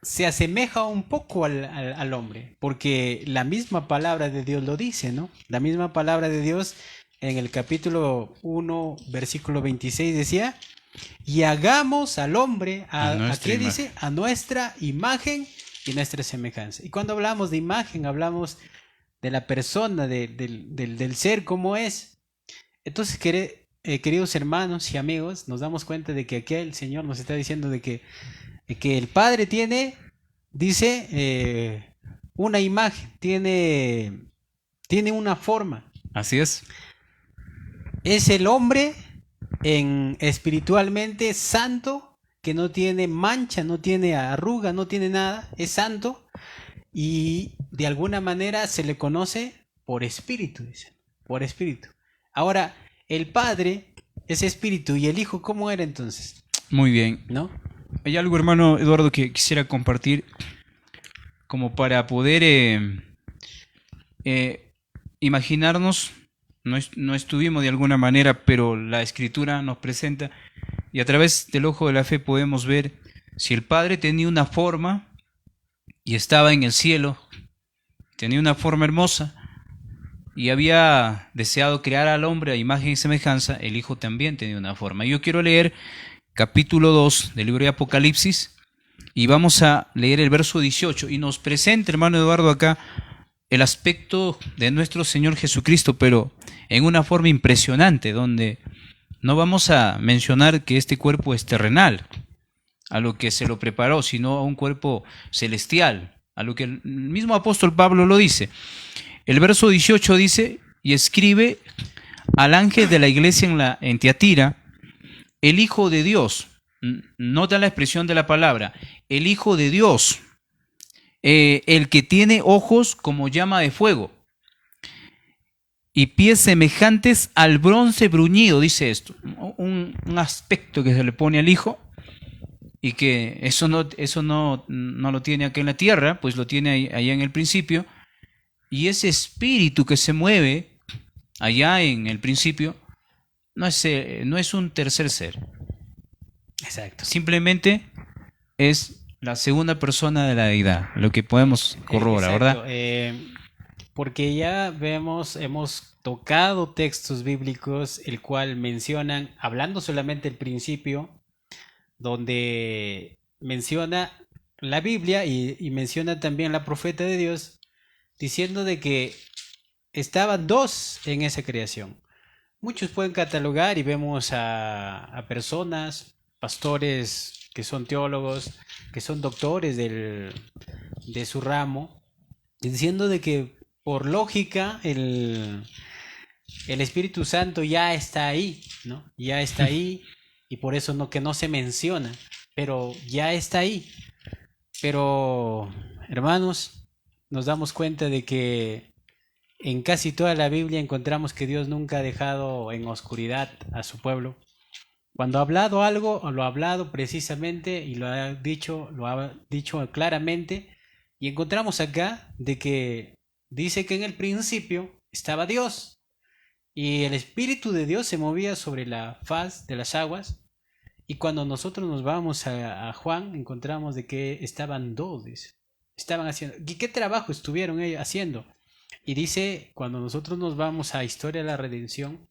se asemeja un poco al hombre, porque la misma palabra de Dios lo dice, ¿no? La misma palabra de Dios en el capítulo 1, versículo 26 decía, y hagamos al hombre, A ¿a nuestra qué imagen. dice? A nuestra imagen y nuestra semejanza. Y cuando hablamos de imagen, hablamos de la persona, del ser como es. Entonces, queridos hermanos y amigos, nos damos cuenta de que aquí el Señor nos está diciendo de que el Padre tiene, dice, una imagen, tiene una forma. Así es. Es el hombre espiritualmente santo, que no tiene mancha, no tiene arruga, no tiene nada, es santo y de alguna manera se le conoce por espíritu, dicen, por espíritu. Ahora, el Padre es espíritu y el Hijo, ¿cómo era entonces? Muy bien. ¿No? Hay algo, hermano Eduardo, que quisiera compartir como para poder eh, imaginarnos. No estuvimos de alguna manera, pero la Escritura nos presenta y a través del ojo de la fe podemos ver si el Padre tenía una forma y estaba en el cielo, tenía una forma hermosa y había deseado crear al hombre a imagen y semejanza, el Hijo también tenía una forma. Yo quiero leer capítulo 2 del libro de Apocalipsis y vamos a leer el verso 18 y nos presenta, hermano Eduardo, acá el aspecto de nuestro Señor Jesucristo, pero en una forma impresionante, donde no vamos a mencionar que este cuerpo es terrenal, a lo que se lo preparó, sino a un cuerpo celestial, a lo que el mismo apóstol Pablo lo dice. El verso 18 dice, y escribe al ángel de la iglesia en Tiatira, el Hijo de Dios, nota la expresión de la palabra, el Hijo de Dios, el que tiene ojos como llama de fuego y pies semejantes al bronce bruñido, dice esto, un aspecto que se le pone al Hijo y que eso no lo tiene acá en la tierra, pues lo tiene allá en el principio, y ese espíritu que se mueve allá en el principio no es un tercer ser. Exacto. Simplemente es la segunda persona de la deidad, lo que podemos corroborar, Exacto, ¿verdad? porque ya hemos tocado textos bíblicos el cual mencionan, hablando solamente el principio, donde menciona la Biblia y menciona también la profeta de Dios, diciendo de que estaban dos en esa creación. Muchos pueden catalogar y vemos a personas, pastores que son teólogos, que son doctores de su ramo, diciendo de que por lógica el Espíritu Santo ya está ahí, ¿no? Ya está ahí y por eso no, que no se menciona, pero ya está ahí. Pero, hermanos, nos damos cuenta de que en casi toda la Biblia encontramos que Dios nunca ha dejado en oscuridad a su pueblo. Cuando ha hablado algo, lo ha hablado precisamente y lo ha dicho claramente. Y encontramos acá de que dice que en el principio estaba Dios y el Espíritu de Dios se movía sobre la faz de las aguas. Y cuando nosotros nos vamos a Juan, encontramos de que estaban dos, dice. Estaban haciendo. ¿Y qué trabajo estuvieron ellos haciendo? Y dice, cuando nosotros nos vamos a Historia de la Redención,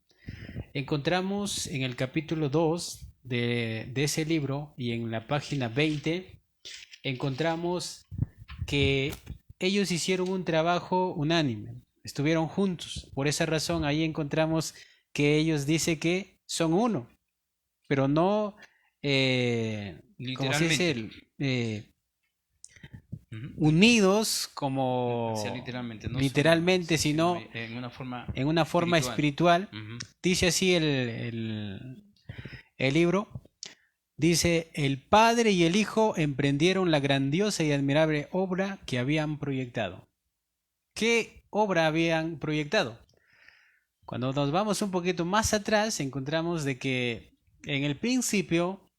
encontramos en el capítulo 2 de ese libro y en la página 20, encontramos que ellos hicieron un trabajo unánime, estuvieron juntos. Por esa razón ahí encontramos que ellos dicen que son uno, pero no, ¿cómo se dice? Literalmente. Ujú. Unidos O sea, como literalmente, no son uno, literalmente, sino sino en una forma en una forma espiritual. Ujú. Dice así el libro. Dice, el Padre y el Hijo emprendieron la grandiosa y admirable obra que habían proyectado. ¿Qué obra habían proyectado? Cuando nos vamos un poquito más atrás, encontramos de que en el principio,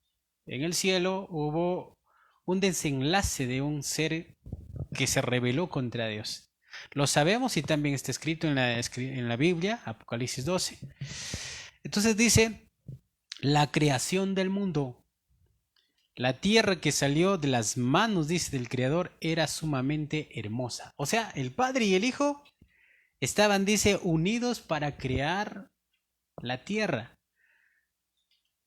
en el cielo, hubo un desenlace de un ser que se rebeló contra Dios. Lo sabemos y también está escrito en la Biblia, Apocalipsis 12. Entonces dice, la creación del mundo. La tierra que salió de las manos, dice, del Creador era sumamente hermosa. O sea, el Padre y el Hijo estaban, dice, unidos para crear la tierra.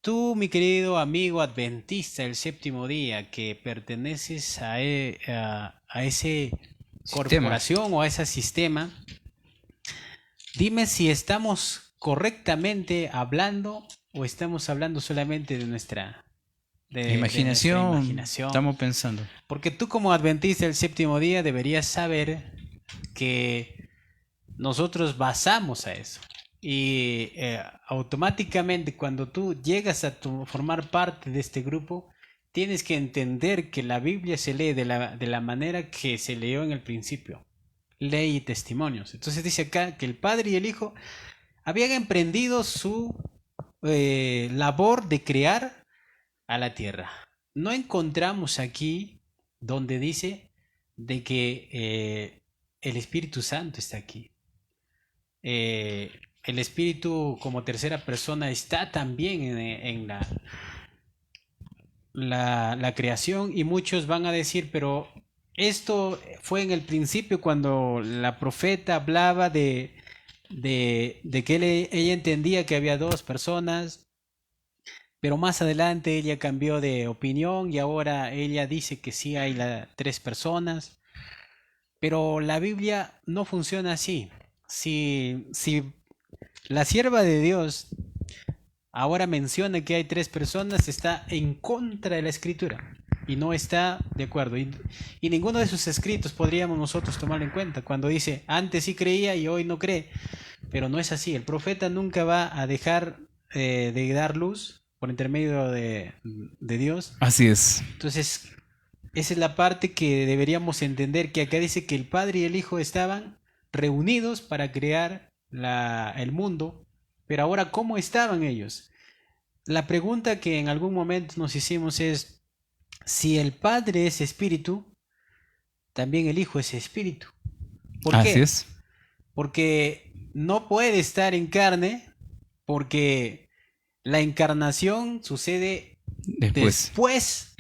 Tú, mi querido amigo adventista del séptimo día, que perteneces a ese Sistema. corporación o a ese sistema, dime si estamos correctamente hablando o estamos hablando solamente de nuestra Imaginación, imaginación. estamos pensando. Porque tú como adventista del séptimo día deberías saber que nosotros basamos a eso. Y automáticamente cuando tú llegas a formar parte de este grupo, tienes que entender que la Biblia se lee de la manera que se leyó en el principio. Ley y testimonios. Entonces dice acá que el Padre y el Hijo habían emprendido su labor de crear a la tierra. No encontramos aquí donde dice de que el Espíritu Santo está aquí. El Espíritu como tercera persona está también en la creación y muchos van a decir, pero esto fue en el principio cuando la profeta hablaba de que ella entendía que había dos personas, pero más adelante ella cambió de opinión y ahora ella dice que sí hay tres personas. Pero la Biblia no funciona así. Si la sierva de Dios ahora menciona que hay tres personas, está en contra de la escritura y no está de acuerdo. Y ninguno de sus escritos podríamos nosotros tomarlo en cuenta. Cuando dice, antes sí creía y hoy no cree. Pero no es así. El profeta nunca va a dejar de dar luz por intermedio de Dios. Así es. Entonces, esa es la parte que deberíamos entender, que acá dice que el Padre y el Hijo estaban reunidos para crear el mundo, pero ahora, ¿cómo estaban ellos? La pregunta que en algún momento nos hicimos es, si el Padre es espíritu, también el Hijo es espíritu. ¿Por Así qué? es. Porque no puede estar en carne, porque la encarnación sucede Después. después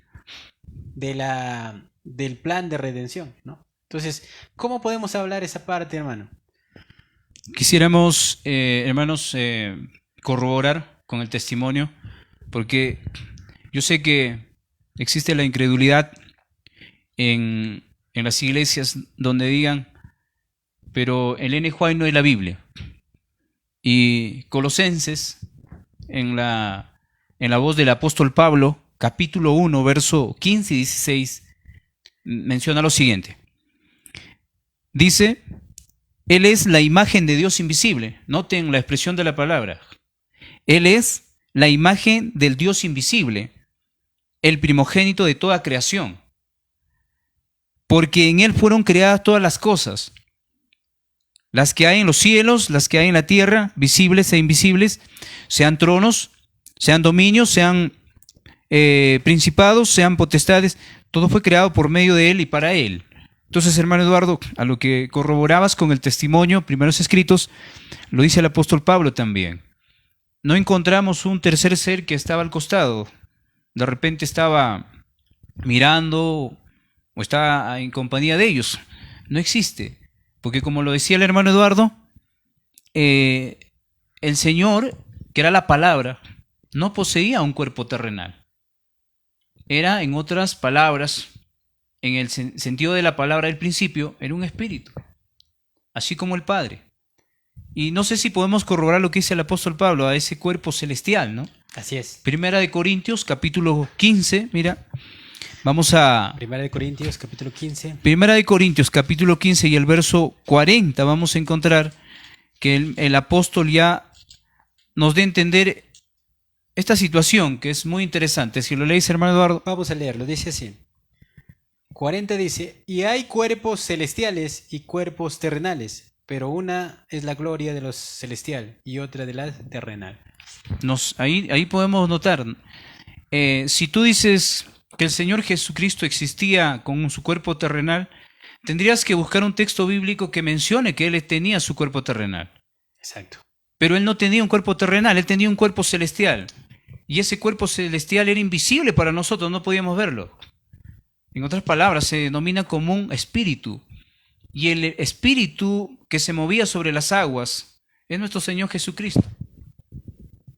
del plan de redención, ¿no? Entonces, ¿cómo podemos hablar esa parte, hermano? Quisiéramos, hermanos, corroborar con el testimonio, porque yo sé que existe la incredulidad en las iglesias donde digan, pero el N. White no es la Biblia. Y Colosenses, en la voz del apóstol Pablo, capítulo 1, verso 15 y 16, menciona lo siguiente. Dice, Él es la imagen de Dios invisible. Noten la expresión de la palabra. Él es la imagen del Dios invisible, el primogénito de toda creación. Porque en Él fueron creadas todas las cosas, las que hay en los cielos, las que hay en la tierra, visibles e invisibles, sean tronos, sean dominios, sean principados, sean potestades, todo fue creado por medio de Él y para Él. Entonces, hermano Eduardo, a lo que corroborabas con el testimonio, primeros escritos, lo dice el apóstol Pablo también. No encontramos un tercer ser que estaba al costado. De repente estaba mirando o estaba en compañía de ellos. No existe. Porque como lo decía el hermano Eduardo, el Señor, que era la palabra, no poseía un cuerpo terrenal. Era, en otras palabras, en el sentido de la palabra del principio, era un espíritu, así como el Padre. Y no sé si podemos corroborar lo que dice el apóstol Pablo a ese cuerpo celestial, ¿no? Así es. Primera de Corintios, capítulo 15, mira, vamos a... Primera de Corintios, capítulo 15. Primera de Corintios, capítulo 15 y el verso 40, vamos a encontrar que el apóstol ya nos dé a entender esta situación, que es muy interesante. Si lo leéis, hermano Eduardo. Vamos a leerlo, dice así. 40 dice, y hay cuerpos celestiales y cuerpos terrenales, pero una es la gloria de los celestial y otra de la terrenal. Ahí podemos notar, si tú dices que el Señor Jesucristo existía con su cuerpo terrenal, tendrías que buscar un texto bíblico que mencione que Él tenía su cuerpo terrenal. Exacto. Pero Él no tenía un cuerpo terrenal, Él tenía un cuerpo celestial. Y ese cuerpo celestial era invisible para nosotros, no podíamos verlo. En otras palabras, se denomina como un espíritu. Y el espíritu que se movía sobre las aguas es nuestro Señor Jesucristo.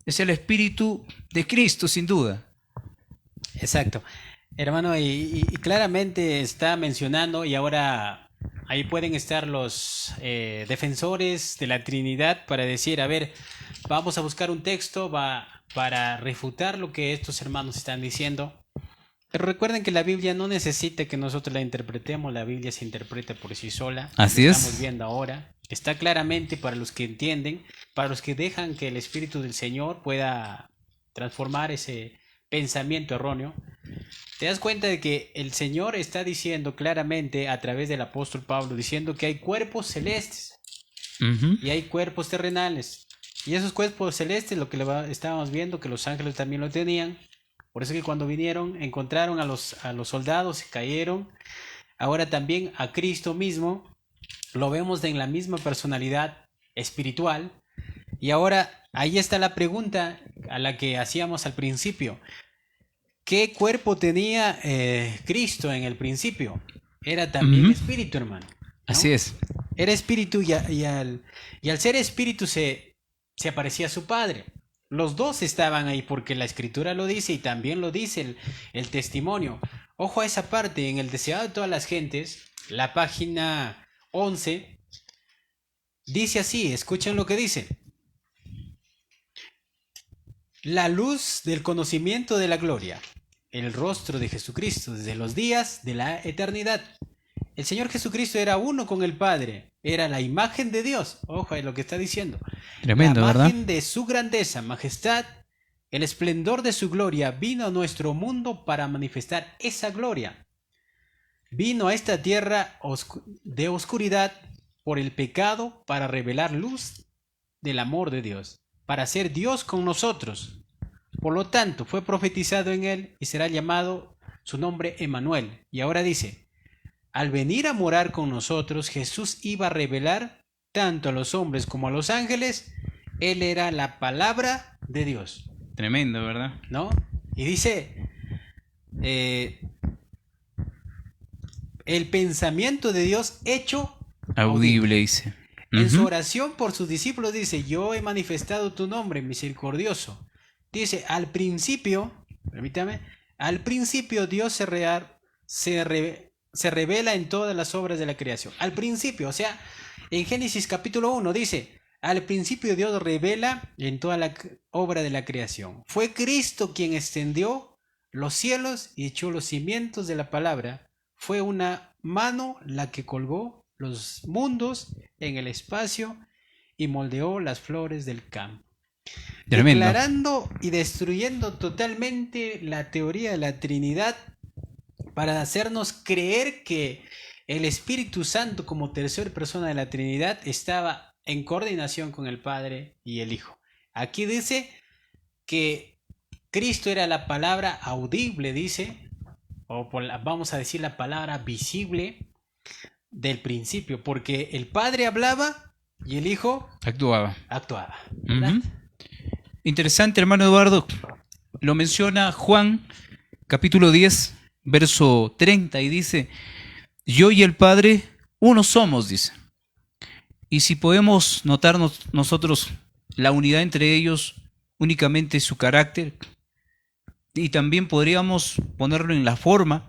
Es el espíritu de Cristo, sin duda. Exacto. Hermano, y claramente está mencionando, y ahora ahí pueden estar los defensores de la Trinidad para decir, a ver, vamos a buscar un texto para refutar lo que estos hermanos están diciendo. Pero recuerden que la Biblia no necesita que nosotros la interpretemos, la Biblia se interpreta por sí sola. Así lo es. Estamos viendo ahora. Está claramente para los que entienden, para los que dejan que el Espíritu del Señor pueda transformar ese pensamiento erróneo. Te das cuenta de que el Señor está diciendo claramente a través del apóstol Pablo, diciendo que hay cuerpos celestes y hay cuerpos terrenales. Y esos cuerpos celestes, lo que estábamos viendo, que los ángeles también lo tenían. Por eso que cuando vinieron, encontraron a los soldados, se cayeron. Ahora también a Cristo mismo lo vemos en la misma personalidad espiritual. Y ahora ahí está la pregunta a la que hacíamos al principio. ¿Qué cuerpo tenía Cristo en el principio? Era también espíritu, hermano, ¿no? Así es. Era espíritu y al ser espíritu se aparecía a su Padre. Los dos estaban ahí porque la Escritura lo dice y también lo dice el testimonio. Ojo a esa parte, en el deseado de todas las gentes, la página 11, dice así, escuchen lo que dice. La luz del conocimiento de la gloria, el rostro de Jesucristo desde los días de la eternidad. El Señor Jesucristo era uno con el Padre, era la imagen de Dios. Ojo a lo que está diciendo. Tremendo, la imagen, ¿verdad? De su grandeza, majestad, el esplendor de su gloria vino a nuestro mundo para manifestar esa gloria. Vino a esta tierra de oscuridad por el pecado para revelar luz del amor de Dios, para ser Dios con nosotros. Por lo tanto, fue profetizado en él y será llamado su nombre Emmanuel. Y ahora dice, al venir a morar con nosotros, Jesús iba a revelar tanto a los hombres como a los ángeles. Él era la palabra de Dios. Tremendo, ¿verdad? ¿no? Y dice, el pensamiento de Dios hecho Audible, dice. En su Ujú. oración por sus discípulos dice, yo he manifestado tu nombre misericordioso. Dice, al principio, permítame, al principio Dios se revela en todas las obras de la creación. Al principio, o sea, en Génesis capítulo 1 dice, al principio Dios revela en toda la obra de la creación. Fue Cristo quien extendió los cielos y echó los cimientos de la palabra. Fue una mano la que colgó los mundos en el espacio y moldeó las flores del campo. Tremendo. Declarando y destruyendo totalmente la teoría de la Trinidad para hacernos creer que el Espíritu Santo como tercera persona de la Trinidad estaba en coordinación con el Padre y el Hijo. Aquí dice que Cristo era la palabra audible, dice, vamos a decir la palabra visible del principio, porque el Padre hablaba y el Hijo Actuaba. actuaba, ¿verdad? Ujú. Interesante, hermano Eduardo. Lo menciona Juan, capítulo 10, verso 30, y dice, yo y el Padre uno somos, dice. Y si podemos notarnos nosotros la unidad entre ellos, únicamente su carácter, y también podríamos ponerlo en la forma,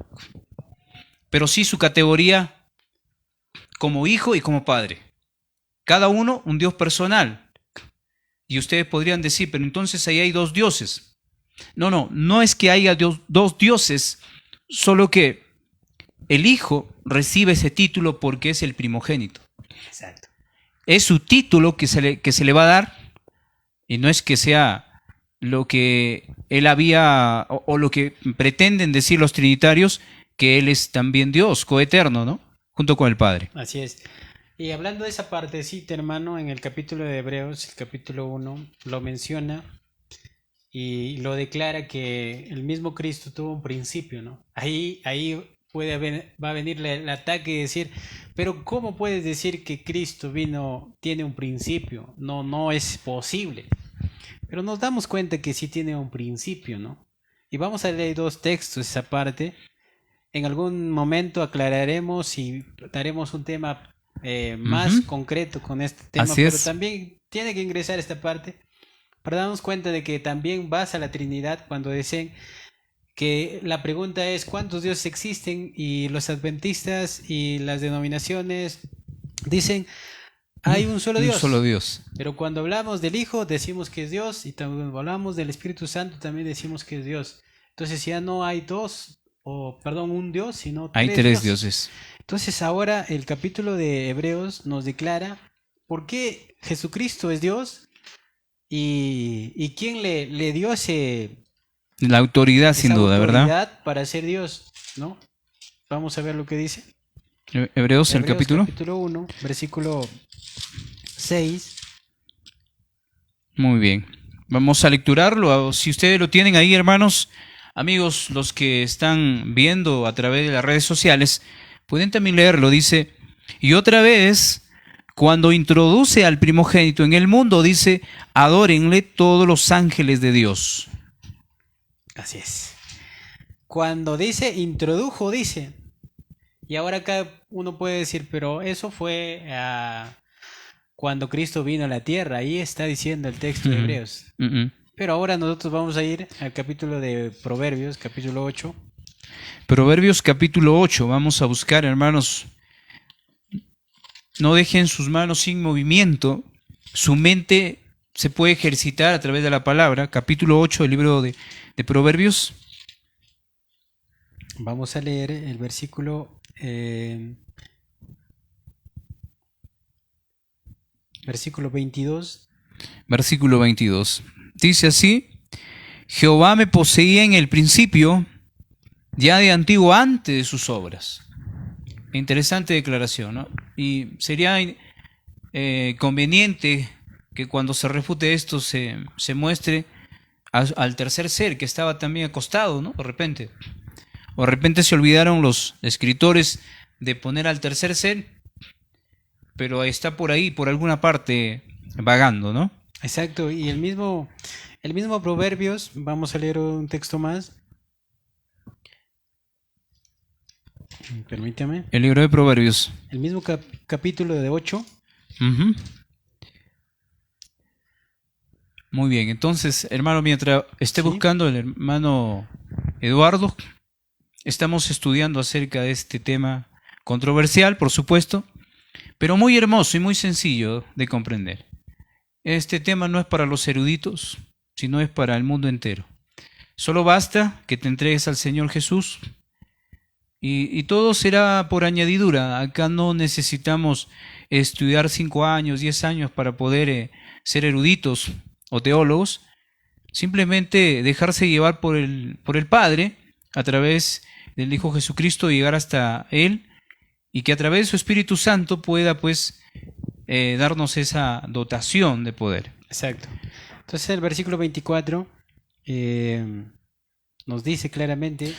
pero sí su categoría como hijo y como padre. Cada uno un Dios personal. Y ustedes podrían decir, pero entonces ahí hay dos dioses. No es que haya dos dioses, solo que el hijo recibe ese título porque es el primogénito. Exacto. Es su título que se le va a dar, y no es que sea lo que él había, o lo que pretenden decir los trinitarios, que él es también Dios, coeterno, ¿no? Junto con el Padre. Así es. Y hablando de esa partecita, hermano, en el capítulo de Hebreos, el capítulo 1, lo menciona y lo declara que el mismo Cristo tuvo un principio, ¿no? Ahí va a venir el ataque y decir, pero ¿cómo puedes decir que Cristo tiene un principio? No es posible. Pero nos damos cuenta que sí tiene un principio, ¿no? Y vamos a leer dos textos esa parte. En algún momento aclararemos y daremos un tema más concreto con este tema, Así pero es. también tiene que ingresar esta parte para darnos cuenta de que también basa la Trinidad cuando dicen que la pregunta es ¿cuántos dioses existen? Y los adventistas y las denominaciones dicen hay un solo Dios. Un solo Dios. Pero cuando hablamos del Hijo decimos que es Dios y cuando hablamos del Espíritu Santo también decimos que es Dios. Entonces ya no hay un Dios, sino Hay tres dioses. Entonces ahora el capítulo de Hebreos nos declara por qué Jesucristo es Dios y quién le dio La autoridad, sin esa duda, ¿verdad? autoridad para ser Dios, ¿no? Vamos a ver lo que dice. Hebreos, el capítulo. Capítulo 1, versículo 6. Muy bien. Vamos a lecturarlo. Si ustedes lo tienen ahí, hermanos, amigos, los que están viendo a través de las redes sociales, pueden también leerlo. Dice, y otra vez, cuando introduce al primogénito en el mundo, dice, adórenle todos los ángeles de Dios. Así es. Cuando dice, introdujo, dice. Y ahora acá uno puede decir, pero eso fue cuando Cristo vino a la tierra. Ahí está diciendo el texto de Hebreos. Pero ahora nosotros vamos a ir al capítulo de Proverbios, capítulo 8. Proverbios capítulo 8. Vamos a buscar, hermanos. No dejen sus manos sin movimiento. Su mente se puede ejercitar a través de la palabra. Capítulo 8 del libro de Proverbios. Vamos a leer el versículo... versículo 22. Versículo 22. Dice así, Jehová me poseía en el principio, ya de antiguo, antes de sus obras. Interesante declaración, ¿no? Y sería conveniente que cuando se refute esto se muestre al tercer ser que estaba también acostado, ¿no? De repente. O de repente se olvidaron los escritores de poner al tercer ser, pero está por ahí, por alguna parte, vagando, ¿no? Exacto, y el mismo El mismo Proverbios, vamos a leer un texto más. Permítame. El libro de Proverbios. El mismo capítulo de 8. Ujú. Muy bien, entonces, hermano, mientras esté Sí. buscando el hermano Eduardo, estamos estudiando acerca de este tema controversial, por supuesto, pero muy hermoso y muy sencillo de comprender. Este tema no es para los eruditos, sino es para el mundo entero. Solo basta que te entregues al Señor Jesús y todo será por añadidura. Acá no necesitamos estudiar 5 años, 10 años para poder ser eruditos o teólogos. Simplemente dejarse llevar por el Padre a través del Hijo Jesucristo y llegar hasta Él, y que a través de su Espíritu Santo pueda pues darnos esa dotación de poder. Exacto. Entonces el versículo 24 nos dice claramente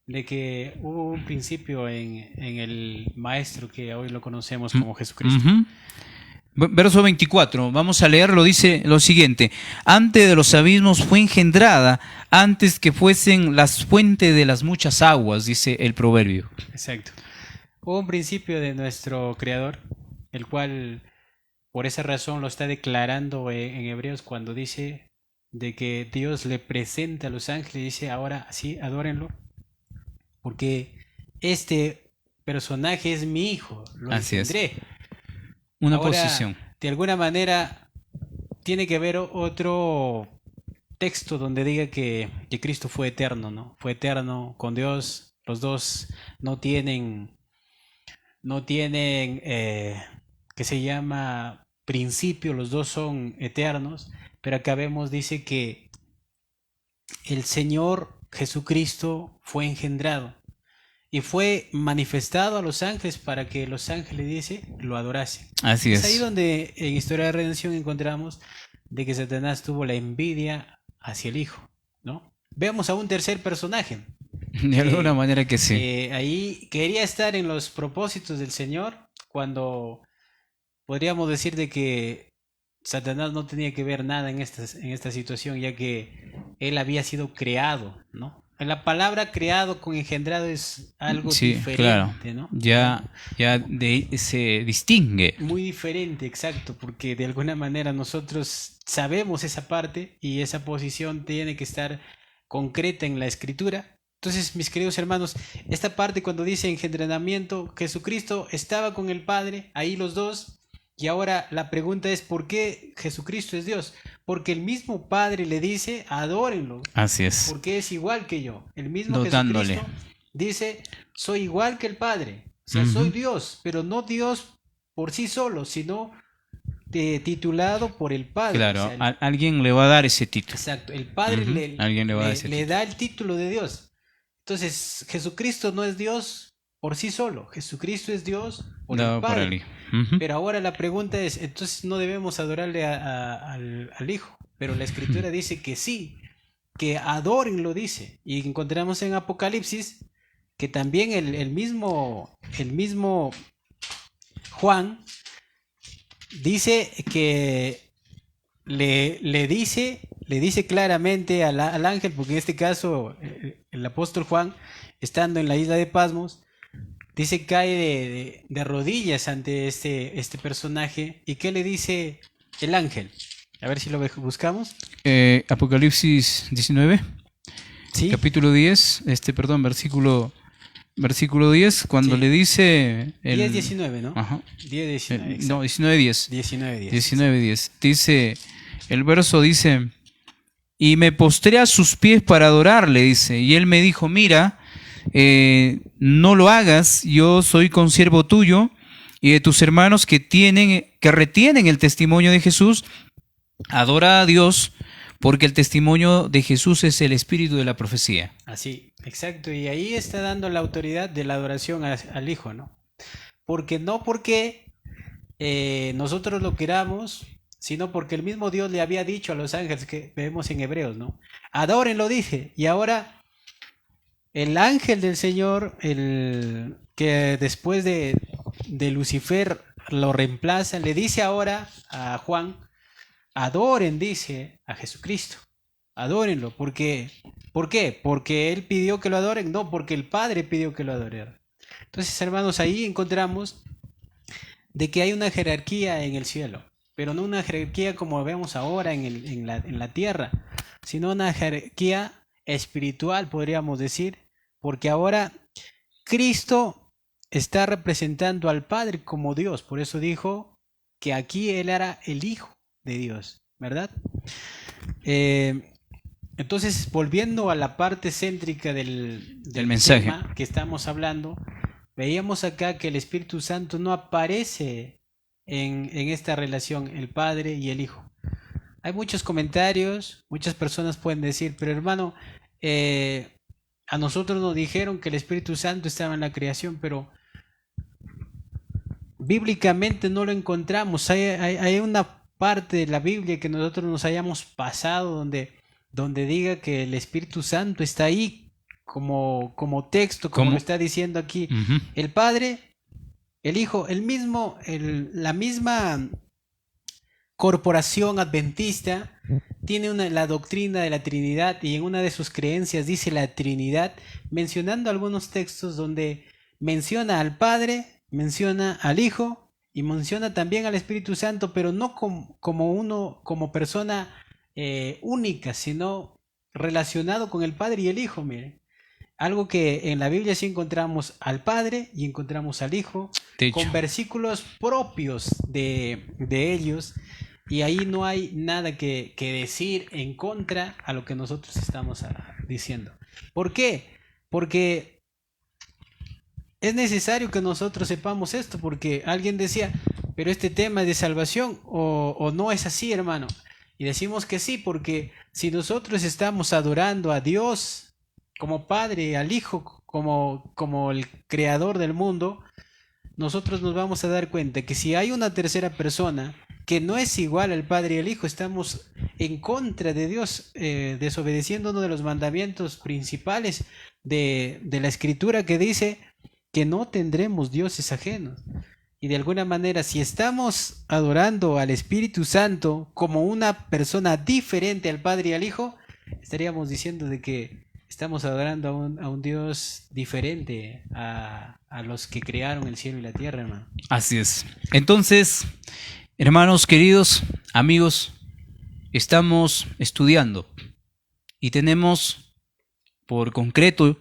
de que hubo un principio en el Maestro que hoy lo conocemos como Jesucristo. Ujú. Verso 24, vamos a leerlo, dice lo siguiente: antes de los abismos fue engendrada, antes que fuesen las fuentes de las muchas aguas, dice el proverbio. Exacto. Hubo un principio de nuestro Creador, el cual por esa razón lo está declarando en Hebreos cuando dice de que Dios le presenta a los ángeles y dice, ahora sí, adórenlo, porque este personaje es mi hijo, lo Así es. engendré. Una Ahora, posición. de alguna manera, tiene que haber otro texto donde diga que Cristo fue eterno, ¿no? Fue eterno con Dios. Los dos no tienen, que se llama principio, los dos son eternos, pero acá vemos, dice que el Señor Jesucristo fue engendrado y fue manifestado a los ángeles para que los ángeles, dice, lo adorasen. Así Es ahí es. donde en Historia de Redención encontramos de que Satanás tuvo la envidia hacia el Hijo, ¿no? Veamos a un tercer personaje. De alguna manera que sí. Ahí quería estar en los propósitos del Señor cuando podríamos decir de que Satanás no tenía que ver nada en esta situación, ya que él había sido creado, ¿no? La palabra creado con engendrado es algo Sí, diferente, claro. ¿no? Ya se distingue. Muy diferente, exacto, porque de alguna manera nosotros sabemos esa parte y esa posición tiene que estar concreta en la escritura. Entonces, mis queridos hermanos, esta parte cuando dice engendramiento, Jesucristo estaba con el Padre, ahí los dos, y ahora la pregunta es, ¿por qué Jesucristo es Dios? Porque el mismo Padre le dice, adórenlo, Así es. porque es igual que yo. El mismo Dotándole. Jesucristo dice, soy igual que el Padre. O sea, soy Dios, pero no Dios por sí solo, sino titulado por el Padre. Claro, O sea, alguien le va a dar ese título. exacto, el Padre Alguien le va a dar ese le título. da el título de Dios. Entonces, Jesucristo no es Dios por sí solo, Jesucristo es Dios por el Dado por Padre. el Hijo. Ujú. Pero ahora la pregunta es, entonces no debemos adorarle al Hijo, pero la Escritura dice que sí, que adoren lo dice. Y encontramos en Apocalipsis que también el mismo Juan dice que le dice claramente al ángel, porque en este caso el apóstol Juan, estando en la isla de Pasmos, dice que cae de rodillas ante este personaje. ¿Y qué le dice el ángel? A ver si lo buscamos. Apocalipsis 19, ¿Sí? capítulo 10, versículo 10, cuando Sí. le dice... 10:19, ¿no? Ajá. 10:19. No, 19:10. 19:10. 19:10. Dice, el verso dice, y me postré a sus pies para adorarle, dice, y él me dijo, mira, no lo hagas, yo soy consiervo tuyo y de tus hermanos que retienen el testimonio de Jesús. Adora a Dios, porque el testimonio de Jesús es el espíritu de la profecía. Así, exacto. Y ahí está dando la autoridad de la adoración al Hijo, ¿no? Porque nosotros lo queramos, sino porque el mismo Dios le había dicho a los ángeles, que vemos en Hebreos, ¿no? Adórenlo, dice. Y ahora el ángel del Señor, el que después de Lucifer lo reemplaza, le dice ahora a Juan, adoren, dice, a Jesucristo. adórenlo. ¿Por qué? ¿Porque Él pidió que lo adoren? No, porque el Padre pidió que lo adoren. Entonces, hermanos, ahí encontramos de que hay una jerarquía en el cielo, pero no una jerarquía como vemos ahora en la tierra, sino una jerarquía espiritual, podríamos decir, porque ahora Cristo está representando al Padre como Dios, por eso dijo que aquí Él era el Hijo de Dios, ¿verdad? Entonces, volviendo a la parte céntrica del mensaje tema que estamos hablando, veíamos acá que el Espíritu Santo no aparece en esta relación, el Padre y el Hijo. Hay muchos comentarios, muchas personas pueden decir, pero hermano, a nosotros nos dijeron que el Espíritu Santo estaba en la creación, pero bíblicamente no lo encontramos. Hay una parte de la Biblia que nosotros nos hayamos pasado donde diga que el Espíritu Santo está ahí como texto, como lo está diciendo aquí. El Padre, el Hijo, la misma corporación adventista tiene la doctrina de la Trinidad, y en una de sus creencias dice la Trinidad, mencionando algunos textos donde menciona al Padre, menciona al Hijo y menciona también al Espíritu Santo, pero no como persona única, sino relacionado con el Padre y el Hijo. Miren, algo que en la Biblia sí encontramos al Padre y encontramos al Hijo, con versículos propios de ellos, y ahí no hay nada que decir en contra a lo que nosotros estamos diciendo. ¿Por qué? Porque es necesario que nosotros sepamos esto, porque alguien decía, pero este tema es de salvación, o no es así, hermano. Y decimos que sí, porque si nosotros estamos adorando a Dios como Padre, al Hijo como el creador del mundo, nosotros nos vamos a dar cuenta que si hay una tercera persona que no es igual al Padre y al Hijo, estamos en contra de Dios, desobedeciendo uno de los mandamientos principales de la Escritura, que dice que no tendremos dioses ajenos. Y de alguna manera, si estamos adorando al Espíritu Santo como una persona diferente al Padre y al Hijo, estaríamos diciendo de que estamos adorando a un Dios diferente a los que crearon el cielo y la tierra, hermano. Así es. Entonces, hermanos queridos, amigos, estamos estudiando y tenemos por concreto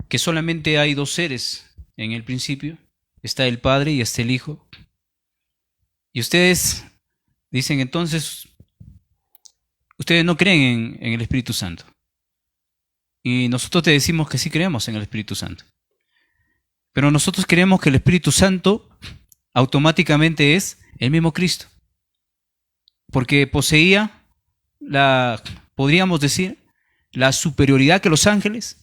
que solamente hay dos seres en el principio. Está el Padre y está el Hijo. Y ustedes dicen entonces, ustedes no creen en el Espíritu Santo. Y nosotros te decimos que sí creemos en el Espíritu Santo. Pero nosotros creemos que el Espíritu Santo automáticamente es el mismo Cristo. Porque poseía podríamos decir, la superioridad que los ángeles,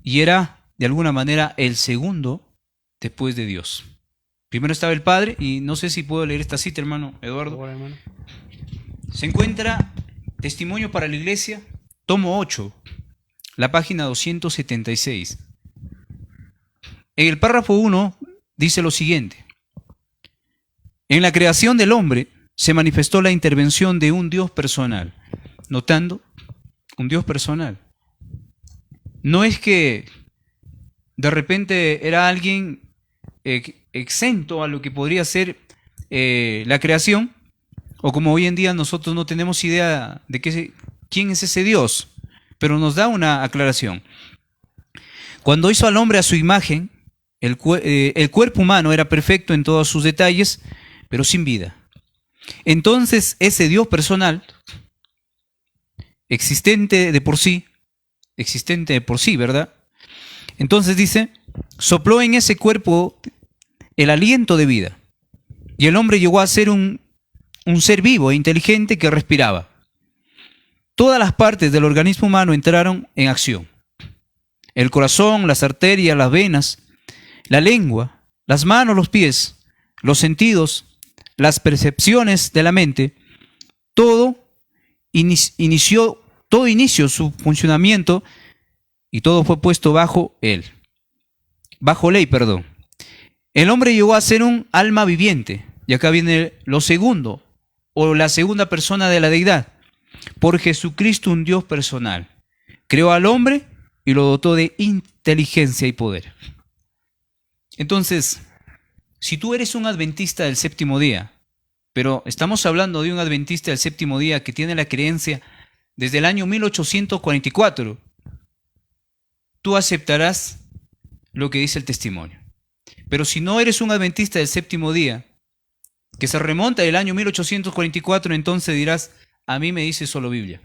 y era de alguna manera el segundo después de Dios. Primero estaba el Padre, y no sé si puedo leer esta cita, hermano Eduardo. Bueno, hermano. Se encuentra Testimonio para la Iglesia, tomo 8, la página 276. En el párrafo 1 dice lo siguiente: en la creación del hombre se manifestó la intervención de un Dios personal. Notando, un Dios personal. No es que de repente era alguien exento a lo que podría ser la creación, o como hoy en día nosotros no tenemos idea de quién es ese Dios, pero nos da una aclaración. Cuando hizo al hombre a su imagen, el cuerpo humano era perfecto en todos sus detalles, pero sin vida. Entonces ese Dios personal, existente de por sí, ¿verdad? Entonces dice, sopló en ese cuerpo el aliento de vida, y el hombre llegó a ser un ser vivo e inteligente que respiraba. Todas las partes del organismo humano entraron en acción. El corazón, las arterias, las venas, la lengua, las manos, los pies, los sentidos, las percepciones de la mente, todo inició su funcionamiento, y todo fue puesto bajo ley. El hombre llegó a ser un alma viviente, y acá viene lo segundo, o la segunda persona de la deidad, por Jesucristo, un Dios personal. Creó al hombre y lo dotó de inteligencia y poder. Entonces, si tú eres un adventista del séptimo día, pero estamos hablando de un adventista del séptimo día que tiene la creencia desde el año 1844, tú aceptarás lo que dice el testimonio. Pero si no eres un adventista del séptimo día, que se remonta del año 1844, entonces dirás, a mí me dice solo Biblia.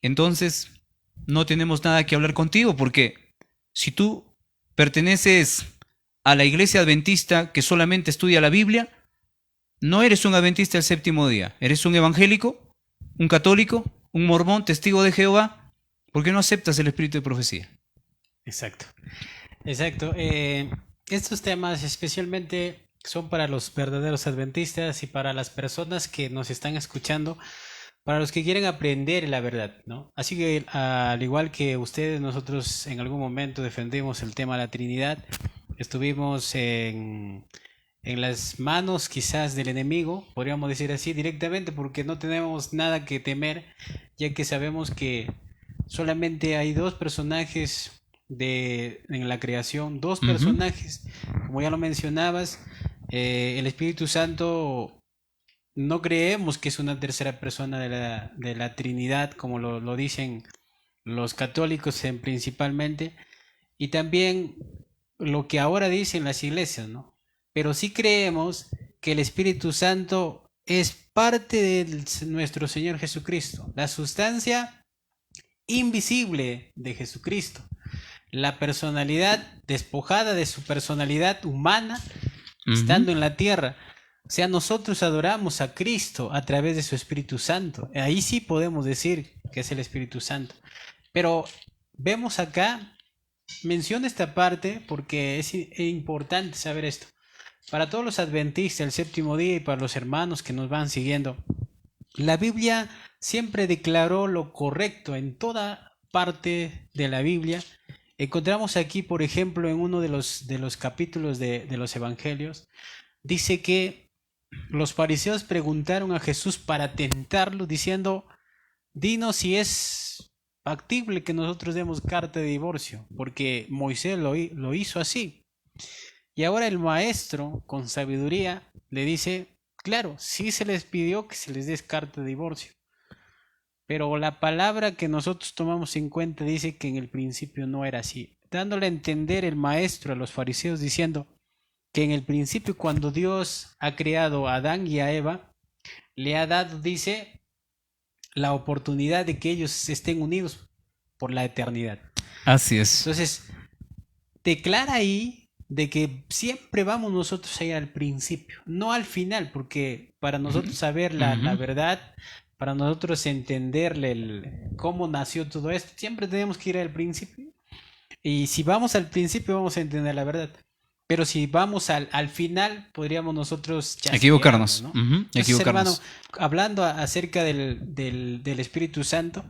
Entonces, no tenemos nada que hablar contigo, porque si tú perteneces a la iglesia adventista que solamente estudia la Biblia, no eres un adventista del séptimo día. Eres un evangélico, un católico, un mormón, testigo de Jehová, porque no aceptas el espíritu de profecía. Exacto. Exacto. Estos temas especialmente son para los verdaderos adventistas y para las personas que nos están escuchando, para los que quieren aprender la verdad, ¿no? Así que al igual que ustedes, nosotros en algún momento defendimos el tema de la Trinidad, estuvimos en las manos quizás del enemigo, podríamos decir así directamente, porque no tenemos nada que temer, ya que sabemos que solamente hay dos personajes en la creación, dos personajes, como ya lo mencionabas, el Espíritu Santo no creemos que es una tercera persona de la Trinidad, como lo dicen los católicos principalmente, y también lo que ahora dicen las iglesias, ¿no? Pero sí creemos que el Espíritu Santo es parte de nuestro Señor Jesucristo, la sustancia invisible de Jesucristo, la personalidad despojada de su personalidad humana, estando en la tierra. O sea, nosotros adoramos a Cristo a través de su Espíritu Santo. Ahí sí podemos decir que es el Espíritu Santo. Pero vemos acá, menciona esta parte porque es importante saber esto. Para todos los adventistas del séptimo día y para los hermanos que nos van siguiendo, la Biblia siempre declaró lo correcto en toda parte de la Biblia. Encontramos aquí, por ejemplo, en uno de los capítulos de los evangelios, dice que los fariseos preguntaron a Jesús para tentarlo, diciendo, dinos si es factible que nosotros demos carta de divorcio, porque Moisés lo hizo así. Y ahora el maestro, con sabiduría, le dice, claro, sí se les pidió que se les des carta de divorcio, pero la palabra que nosotros tomamos en cuenta dice que en el principio no era así, dándole a entender el maestro a los fariseos diciendo que en el principio cuando Dios ha creado a Adán y a Eva, le ha dado, dice, la oportunidad de que ellos estén unidos por la eternidad. Así es. Entonces, declara ahí de que siempre vamos nosotros a ir al principio, no al final, porque para nosotros saber la verdad, para nosotros entenderle cómo nació todo esto, siempre tenemos que ir al principio. Y si vamos al principio vamos a entender la verdad. Pero si vamos al final, podríamos nosotros equivocarnos, ¿no? Entonces, hermano, hablando acerca del Espíritu Santo,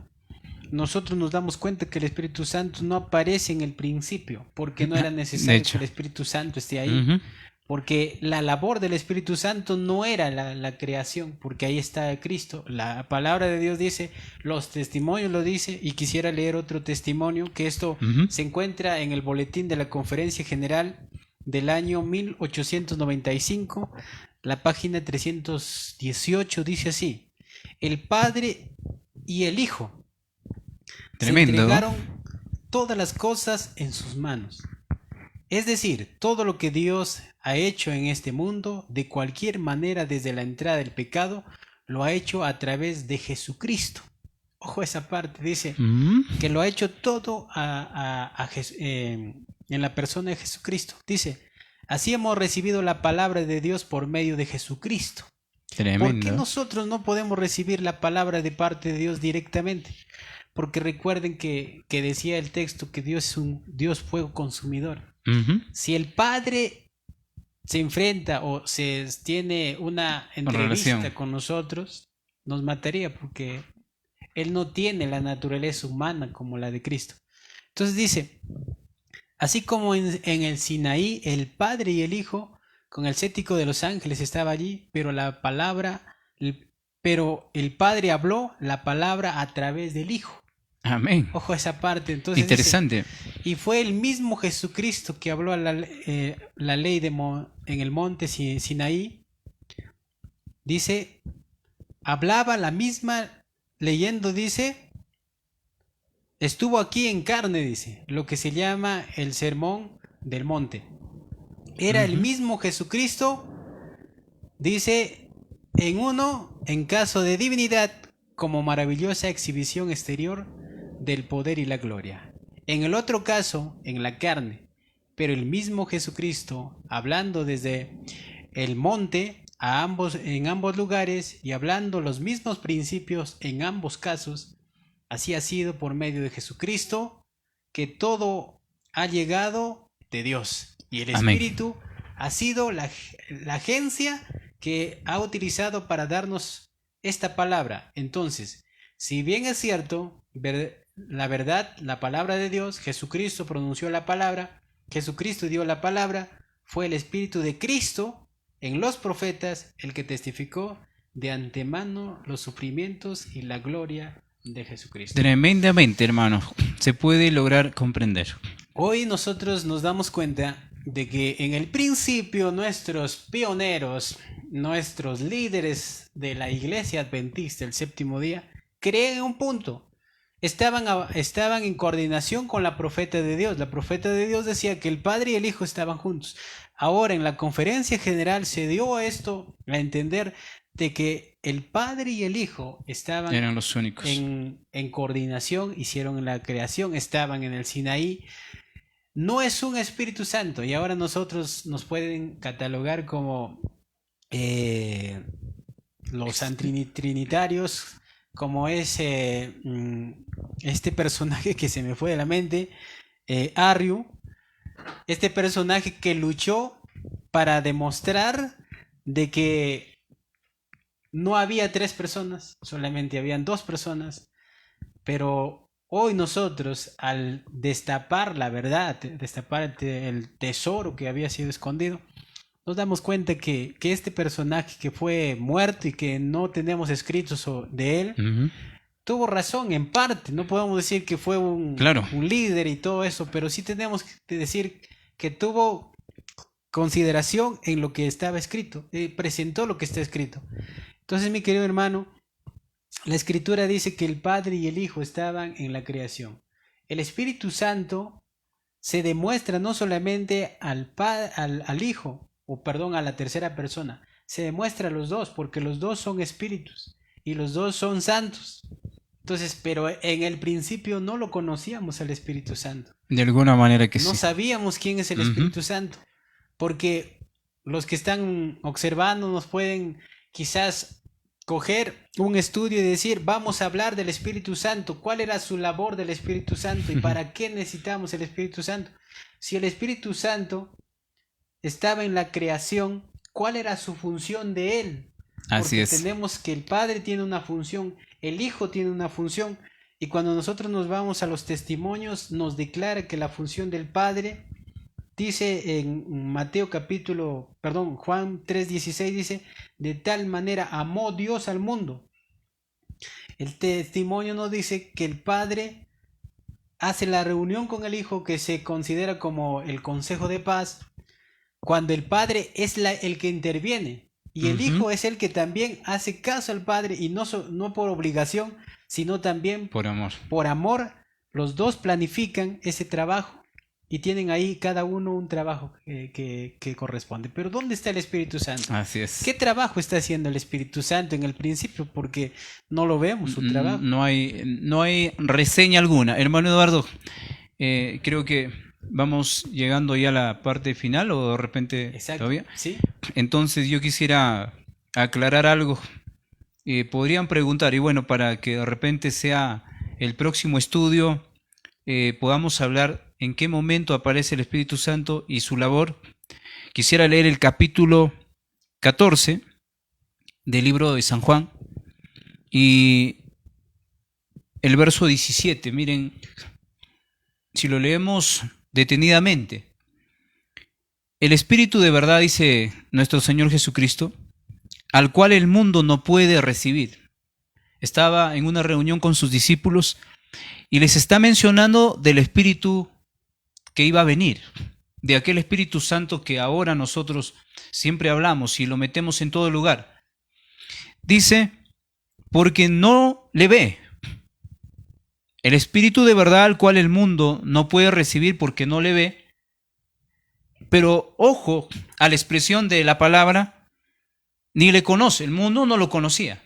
nosotros nos damos cuenta que el Espíritu Santo no aparece en el principio, porque no era necesario que el Espíritu Santo esté ahí. Porque la labor del Espíritu Santo no era la creación, porque ahí está Cristo. La palabra de Dios dice, los testimonios lo dice, y quisiera leer otro testimonio, que esto se encuentra en el boletín de la Conferencia General del año 1895, la página 318, dice así, el Padre y el Hijo Tremendo. se entregaron todas las cosas en sus manos. Es decir, todo lo que Dios ha hecho en este mundo, de cualquier manera desde la entrada del pecado, lo ha hecho a través de Jesucristo. Ojo esa parte, dice que lo ha hecho todo en la persona de Jesucristo. Dice, así hemos recibido la palabra de Dios por medio de Jesucristo. Tremendo. ¿Por qué nosotros no podemos recibir la palabra de parte de Dios directamente? Porque recuerden que decía el texto que Dios es un Dios fuego consumidor. Si el Padre se enfrenta o se tiene una entrevista con nosotros, nos mataría porque Él no tiene la naturaleza humana como la de Cristo. Entonces dice, así como en el Sinaí el Padre y el Hijo con el cético de los ángeles estaba allí, pero la palabra pero el Padre habló la palabra a través del Hijo. Amén. Ojo a esa parte. Entonces Interesante. dice, y fue el mismo Jesucristo que habló a la ley en el monte Sinaí. Dice, hablaba la misma, leyendo, dice, estuvo aquí en carne, dice, lo que se llama el sermón del monte. Era el mismo Jesucristo, dice, en uno, en caso de divinidad, como maravillosa exhibición exterior del poder y la gloria. En el otro caso, en la carne, pero el mismo Jesucristo, hablando desde el monte en ambos lugares y hablando los mismos principios en ambos casos, así ha sido por medio de Jesucristo que todo ha llegado de Dios. Y el Amén. Espíritu ha sido la agencia que ha utilizado para darnos esta palabra. Entonces, si bien es cierto, la verdad, la palabra de Dios, Jesucristo pronunció la palabra, Jesucristo dio la palabra, fue el Espíritu de Cristo en los profetas el que testificó de antemano los sufrimientos y la gloria de Jesucristo. Tremendamente, hermano. Se puede lograr comprender. Hoy nosotros nos damos cuenta de que en el principio nuestros pioneros, nuestros líderes de la iglesia adventista el séptimo día, creían en un punto. Estaban en coordinación con la profeta de Dios. La profeta de Dios decía que el Padre y el Hijo estaban juntos. Ahora en la conferencia general se dio esto a entender de que el Padre y el Hijo estaban Eran los únicos. en coordinación, hicieron la creación, estaban en el Sinaí. No es un Espíritu Santo y ahora nosotros nos pueden catalogar como los antitrinitarios, como este personaje que se me fue de la mente, Arriu, este personaje que luchó para demostrar de que no había 3 personas, solamente habían 2 personas, pero hoy nosotros, al destapar la verdad, destapar el tesoro que había sido escondido, nos damos cuenta que este personaje que fue muerto y que no tenemos escritos de él, tuvo razón en parte. No podemos decir que fue un líder y todo eso, pero sí tenemos que decir que tuvo consideración en lo que estaba escrito, presentó lo que está escrito. Entonces, mi querido hermano, la Escritura dice que el Padre y el Hijo estaban en la creación. El Espíritu Santo se demuestra no solamente al Hijo, a la tercera persona, se demuestra a los dos, porque los dos son espíritus y los dos son santos. Entonces, pero en el principio no lo conocíamos al Espíritu Santo. De alguna manera que sí. No sabíamos quién es el Espíritu Santo, porque los que están observando nos pueden quizás coger un estudio y decir, vamos a hablar del Espíritu Santo. ¿Cuál era su labor del Espíritu Santo y para qué necesitamos el Espíritu Santo? Si el Espíritu Santo estaba en la creación, ¿cuál era su función de él? Así es. Tenemos que el Padre tiene una función, el Hijo tiene una función, y cuando nosotros nos vamos a los testimonios, nos declara que la función del Padre, dice en Juan 3:16, dice, de tal manera amó Dios al mundo. El testimonio nos dice que el Padre hace la reunión con el Hijo, que se considera como el consejo de paz, cuando el Padre es el que interviene. Y el Hijo es el que también hace caso al Padre, y no por obligación, sino también por amor. Por amor, los dos planifican ese trabajo y tienen ahí cada uno un trabajo que corresponde. Pero ¿dónde está el Espíritu Santo? Así es. ¿Qué trabajo está haciendo el Espíritu Santo en el principio? Porque no lo vemos su trabajo. No hay reseña alguna. Hermano Eduardo, creo que vamos llegando ya a la parte final, o de repente. Exacto. ¿Todavía? Sí. Entonces yo quisiera aclarar algo. Podrían preguntar, y bueno, para que de repente sea el próximo estudio, podamos hablar en qué momento aparece el Espíritu Santo y su labor. Quisiera leer el capítulo 14 del libro de San Juan y el verso 17. Miren, si lo leemos detenidamente: el Espíritu de verdad, dice nuestro Señor Jesucristo, al cual el mundo no puede recibir. Estaba en una reunión con sus discípulos y les está mencionando del Espíritu que iba a venir, de aquel Espíritu Santo que ahora nosotros siempre hablamos y lo metemos en todo lugar. Dice, porque no le ve. El Espíritu de verdad al cual el mundo no puede recibir porque no le ve. Pero ojo a la expresión de la palabra, ni le conoce, el mundo no lo conocía.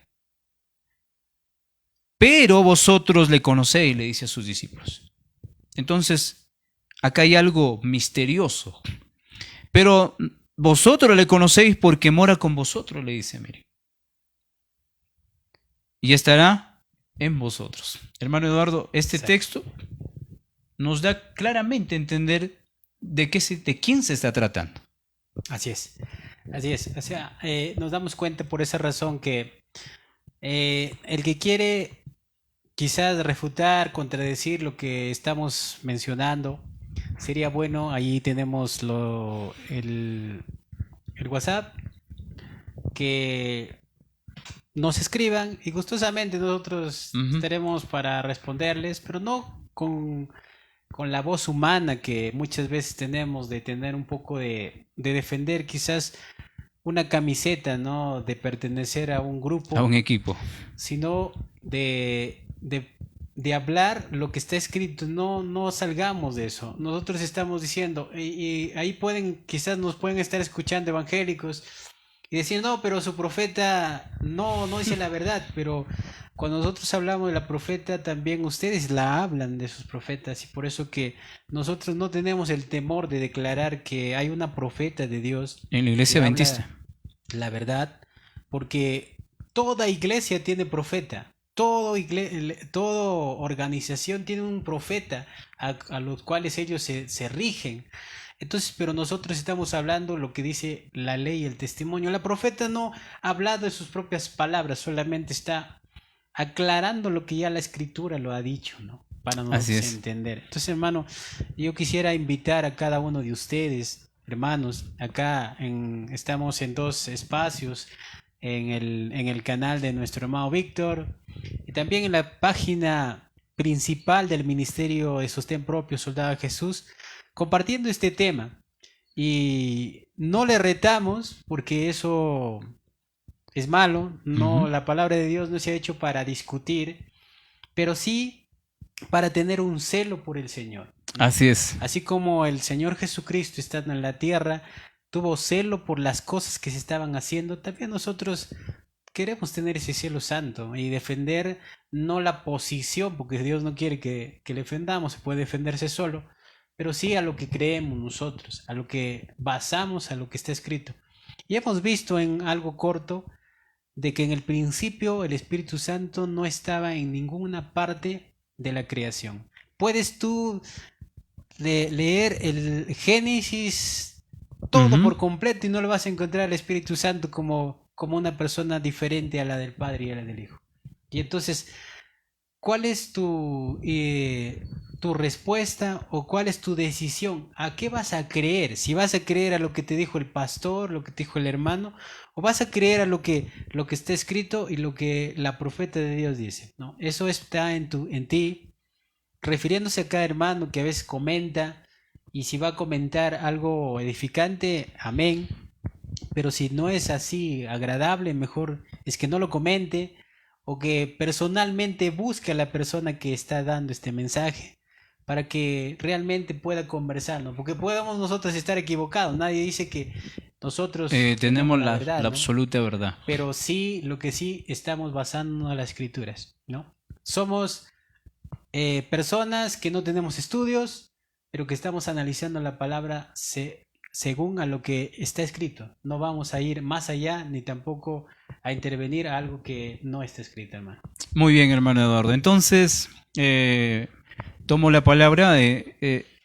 Pero vosotros le conocéis, le dice a sus discípulos. Entonces, acá hay algo misterioso. Pero vosotros le conocéis porque mora con vosotros, le dice, mire. Y estará en vosotros. Hermano Eduardo, este Exacto. texto nos da claramente a entender de quién se está tratando. Así es, así es. O sea, nos damos cuenta por esa razón que el que quiere quizás refutar, contradecir lo que estamos mencionando, sería bueno, ahí tenemos el WhatsApp, que nos escriban y gustosamente nosotros estaremos para responderles, pero no con la voz humana que muchas veces tenemos de tener un poco de defender quizás una camiseta, ¿no? De pertenecer a un grupo, A un equipo. sino de hablar lo que está escrito. No salgamos de eso. Nosotros estamos diciendo, y ahí quizás nos pueden estar escuchando evangélicos y decir, no, pero su profeta no dice la verdad, pero cuando nosotros hablamos de la profeta, también ustedes la hablan de sus profetas, y por eso que nosotros no tenemos el temor de declarar que hay una profeta de Dios En la iglesia que adventista. habla la verdad, porque toda iglesia tiene profeta, toda organización tiene un profeta a los cuales ellos se rigen. Entonces, pero nosotros estamos hablando lo que dice la ley y el testimonio. La profeta no ha hablado de sus propias palabras, solamente está aclarando lo que ya la escritura lo ha dicho, ¿no? Para Así nosotros es. entender. Entonces, hermano, yo quisiera invitar a cada uno de ustedes, hermanos, estamos en dos espacios, en el canal de nuestro hermano Víctor y también en la página principal del Ministerio de Sostén Propio Soldado de Jesús, compartiendo este tema. Y no le retamos porque eso es malo, no, la palabra de Dios no se ha hecho para discutir, pero sí para tener un celo por el Señor, ¿no? Así es. Así como el Señor Jesucristo estando en la tierra tuvo celo por las cosas que se estaban haciendo, también nosotros queremos tener ese celo santo y defender no la posición, porque Dios no quiere que le defendamos, se puede defenderse solo, pero sí a lo que creemos nosotros, a lo que basamos, a lo que está escrito. Y hemos visto en algo corto de que en el principio el Espíritu Santo no estaba en ninguna parte de la creación. Puedes tú leer el Génesis todo por completo y no lo vas a encontrar al Espíritu Santo como una persona diferente a la del Padre y a la del Hijo. Y entonces, ¿cuál es tu respuesta o cuál es tu decisión? ¿A qué vas a creer? Si vas a creer a lo que te dijo el pastor, lo que te dijo el hermano, o vas a creer a lo que está escrito y lo que la profeta de Dios dice, ¿no? Eso está en ti, refiriéndose a cada hermano que a veces comenta, y si va a comentar algo edificante, amén. Pero si no es así agradable, mejor es que no lo comente, o que personalmente busque a la persona que está dando este mensaje para que realmente pueda conversar, ¿no? Porque podemos nosotros estar equivocados, nadie dice que nosotros tenemos la verdad, ¿no? absoluta verdad. Pero sí, lo que sí estamos basándonos en las escrituras, ¿no? Somos personas que no tenemos estudios, pero que estamos analizando la palabra según a lo que está escrito. No vamos a ir más allá ni tampoco a intervenir a algo que no está escrito, hermano. Muy bien, hermano Eduardo. Entonces, tomo la palabra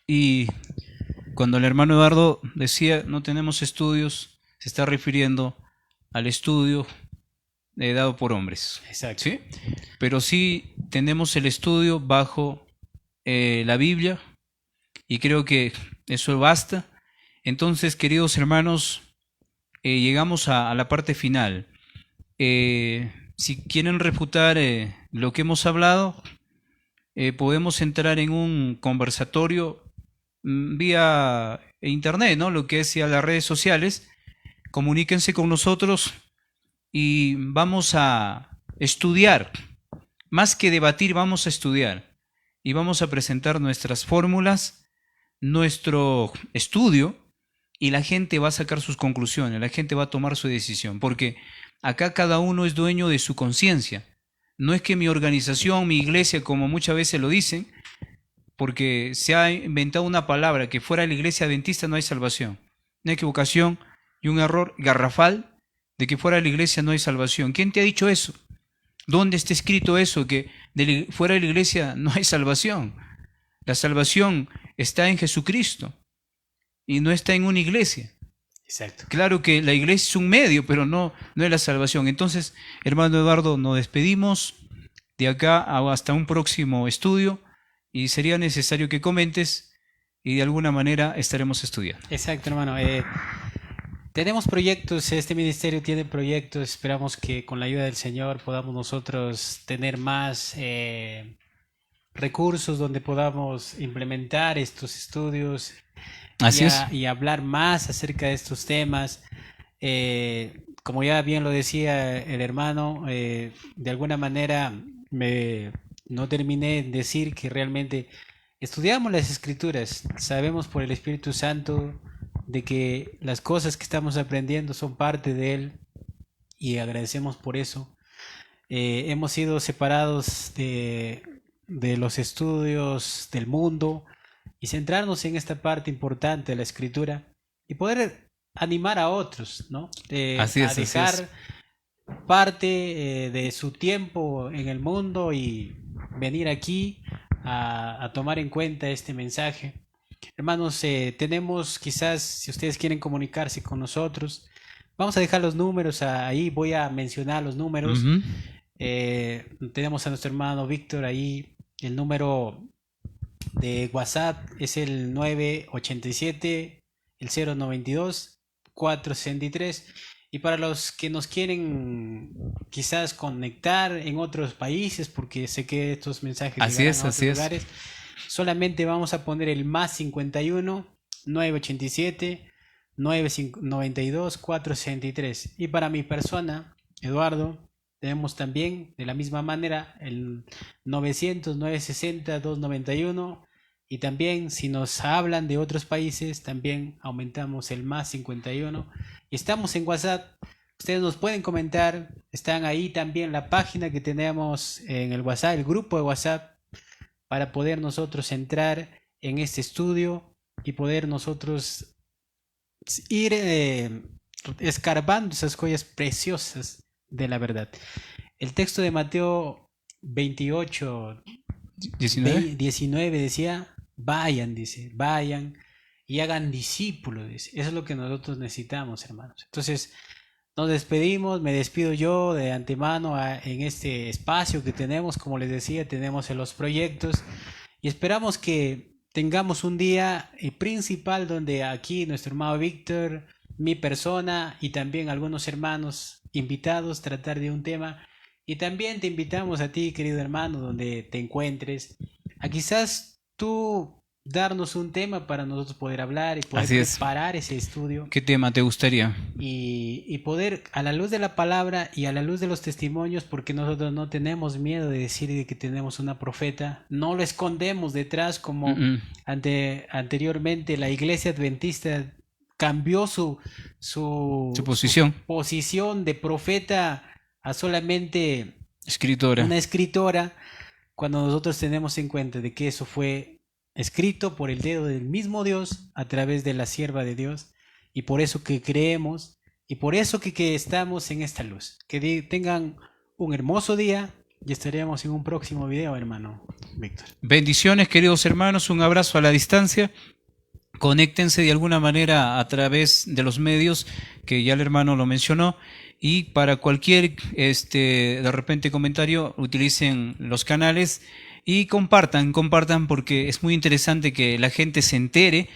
y cuando el hermano Eduardo decía no tenemos estudios, se está refiriendo al estudio dado por hombres. Exacto. ¿Sí? Pero sí tenemos el estudio bajo la Biblia y creo que eso basta. Entonces, queridos hermanos, llegamos a la parte final. Si quieren refutar lo que hemos hablado, podemos entrar en un conversatorio vía internet, ¿no? Lo que es a las redes sociales. Comuníquense con nosotros y vamos a estudiar. Más que debatir, vamos a estudiar. Y vamos a presentar nuestras fórmulas, nuestro estudio, y la gente va a sacar sus conclusiones, la gente va a tomar su decisión, porque acá cada uno es dueño de su conciencia. No es que mi organización, mi iglesia, como muchas veces lo dicen, porque se ha inventado una palabra que fuera de la iglesia adventista no hay salvación. Una equivocación y un error garrafal de que fuera de la iglesia no hay salvación. ¿Quién te ha dicho eso? ¿Dónde está escrito eso, que fuera de la iglesia no hay salvación? La salvación está en Jesucristo y no está en una iglesia. Exacto. Claro que la iglesia es un medio, pero no es la salvación. Entonces, hermano Eduardo, nos despedimos de acá hasta un próximo estudio y sería necesario que comentes y de alguna manera estaremos estudiando. Exacto, hermano. Tenemos proyectos, este ministerio tiene proyectos, esperamos que con la ayuda del Señor podamos nosotros tener más recursos donde podamos implementar estos estudios y hablar más acerca de estos temas. Como ya bien lo decía el hermano, de alguna manera no terminé de decir que realmente estudiamos las Escrituras, sabemos por el Espíritu Santo de que las cosas que estamos aprendiendo son parte de Él y agradecemos por eso. Hemos sido separados de los estudios del mundo y centrarnos en esta parte importante de la Escritura y poder animar a otros, ¿no? A dejar parte de su tiempo en el mundo y venir aquí a tomar en cuenta este mensaje. Hermanos, tenemos quizás, si ustedes quieren comunicarse con nosotros, vamos a dejar los números ahí, voy a mencionar los números. Tenemos a nuestro hermano Víctor ahí, el número de WhatsApp es el 987, el 092 463. Y para los que nos quieren quizás conectar en otros países, porque sé que estos mensajes llegarán a otros lugares, solamente vamos a poner el más 51 987 992 463. Y para mi persona, Eduardo, tenemos también de la misma manera el 900 960 291. Y también si nos hablan de otros países, también aumentamos el más 51. Y estamos en WhatsApp. Ustedes nos pueden comentar. Están ahí también la página que tenemos en el WhatsApp, el grupo de WhatsApp, para poder nosotros entrar en este estudio y poder nosotros ir escarbando esas joyas preciosas de la verdad. El texto de Mateo 28, 19 decía, vayan y hagan discípulos, dice. Eso es lo que nosotros necesitamos, hermanos. Entonces, nos despedimos, me despido yo de antemano en este espacio que tenemos, como les decía, tenemos en los proyectos y esperamos que tengamos un día principal donde aquí nuestro hermano Víctor, mi persona y también algunos hermanos invitados tratar de un tema. Y también te invitamos a ti, querido hermano, donde te encuentres, a quizás tú darnos un tema para nosotros poder hablar y poder preparar ese estudio. ¿Qué tema te gustaría? Y poder, a la luz de la palabra y a la luz de los testimonios, porque nosotros no tenemos miedo de decir que tenemos una profeta, no lo escondemos detrás como anteriormente la iglesia adventista cambió su posición de profeta a solamente una escritora, cuando nosotros tenemos en cuenta de que eso fue escrito por el dedo del mismo Dios a través de la sierva de Dios, y por eso que creemos y por eso que estamos en esta luz. Que tengan un hermoso día y estaremos en un próximo video, hermano Víctor. Bendiciones, queridos hermanos, un abrazo a la distancia. Conéctense de alguna manera a través de los medios que ya el hermano lo mencionó, y para cualquier de repente comentario utilicen los canales y compartan porque es muy interesante que la gente se entere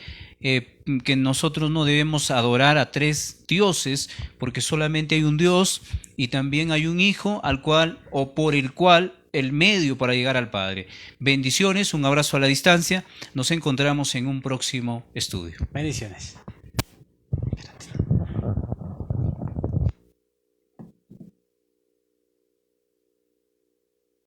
que nosotros no debemos adorar a tres dioses, porque solamente hay un Dios y también hay un Hijo al cual o por el cual el medio para llegar al Padre. Bendiciones, un abrazo a la distancia. Nos encontramos en un próximo estudio. Bendiciones.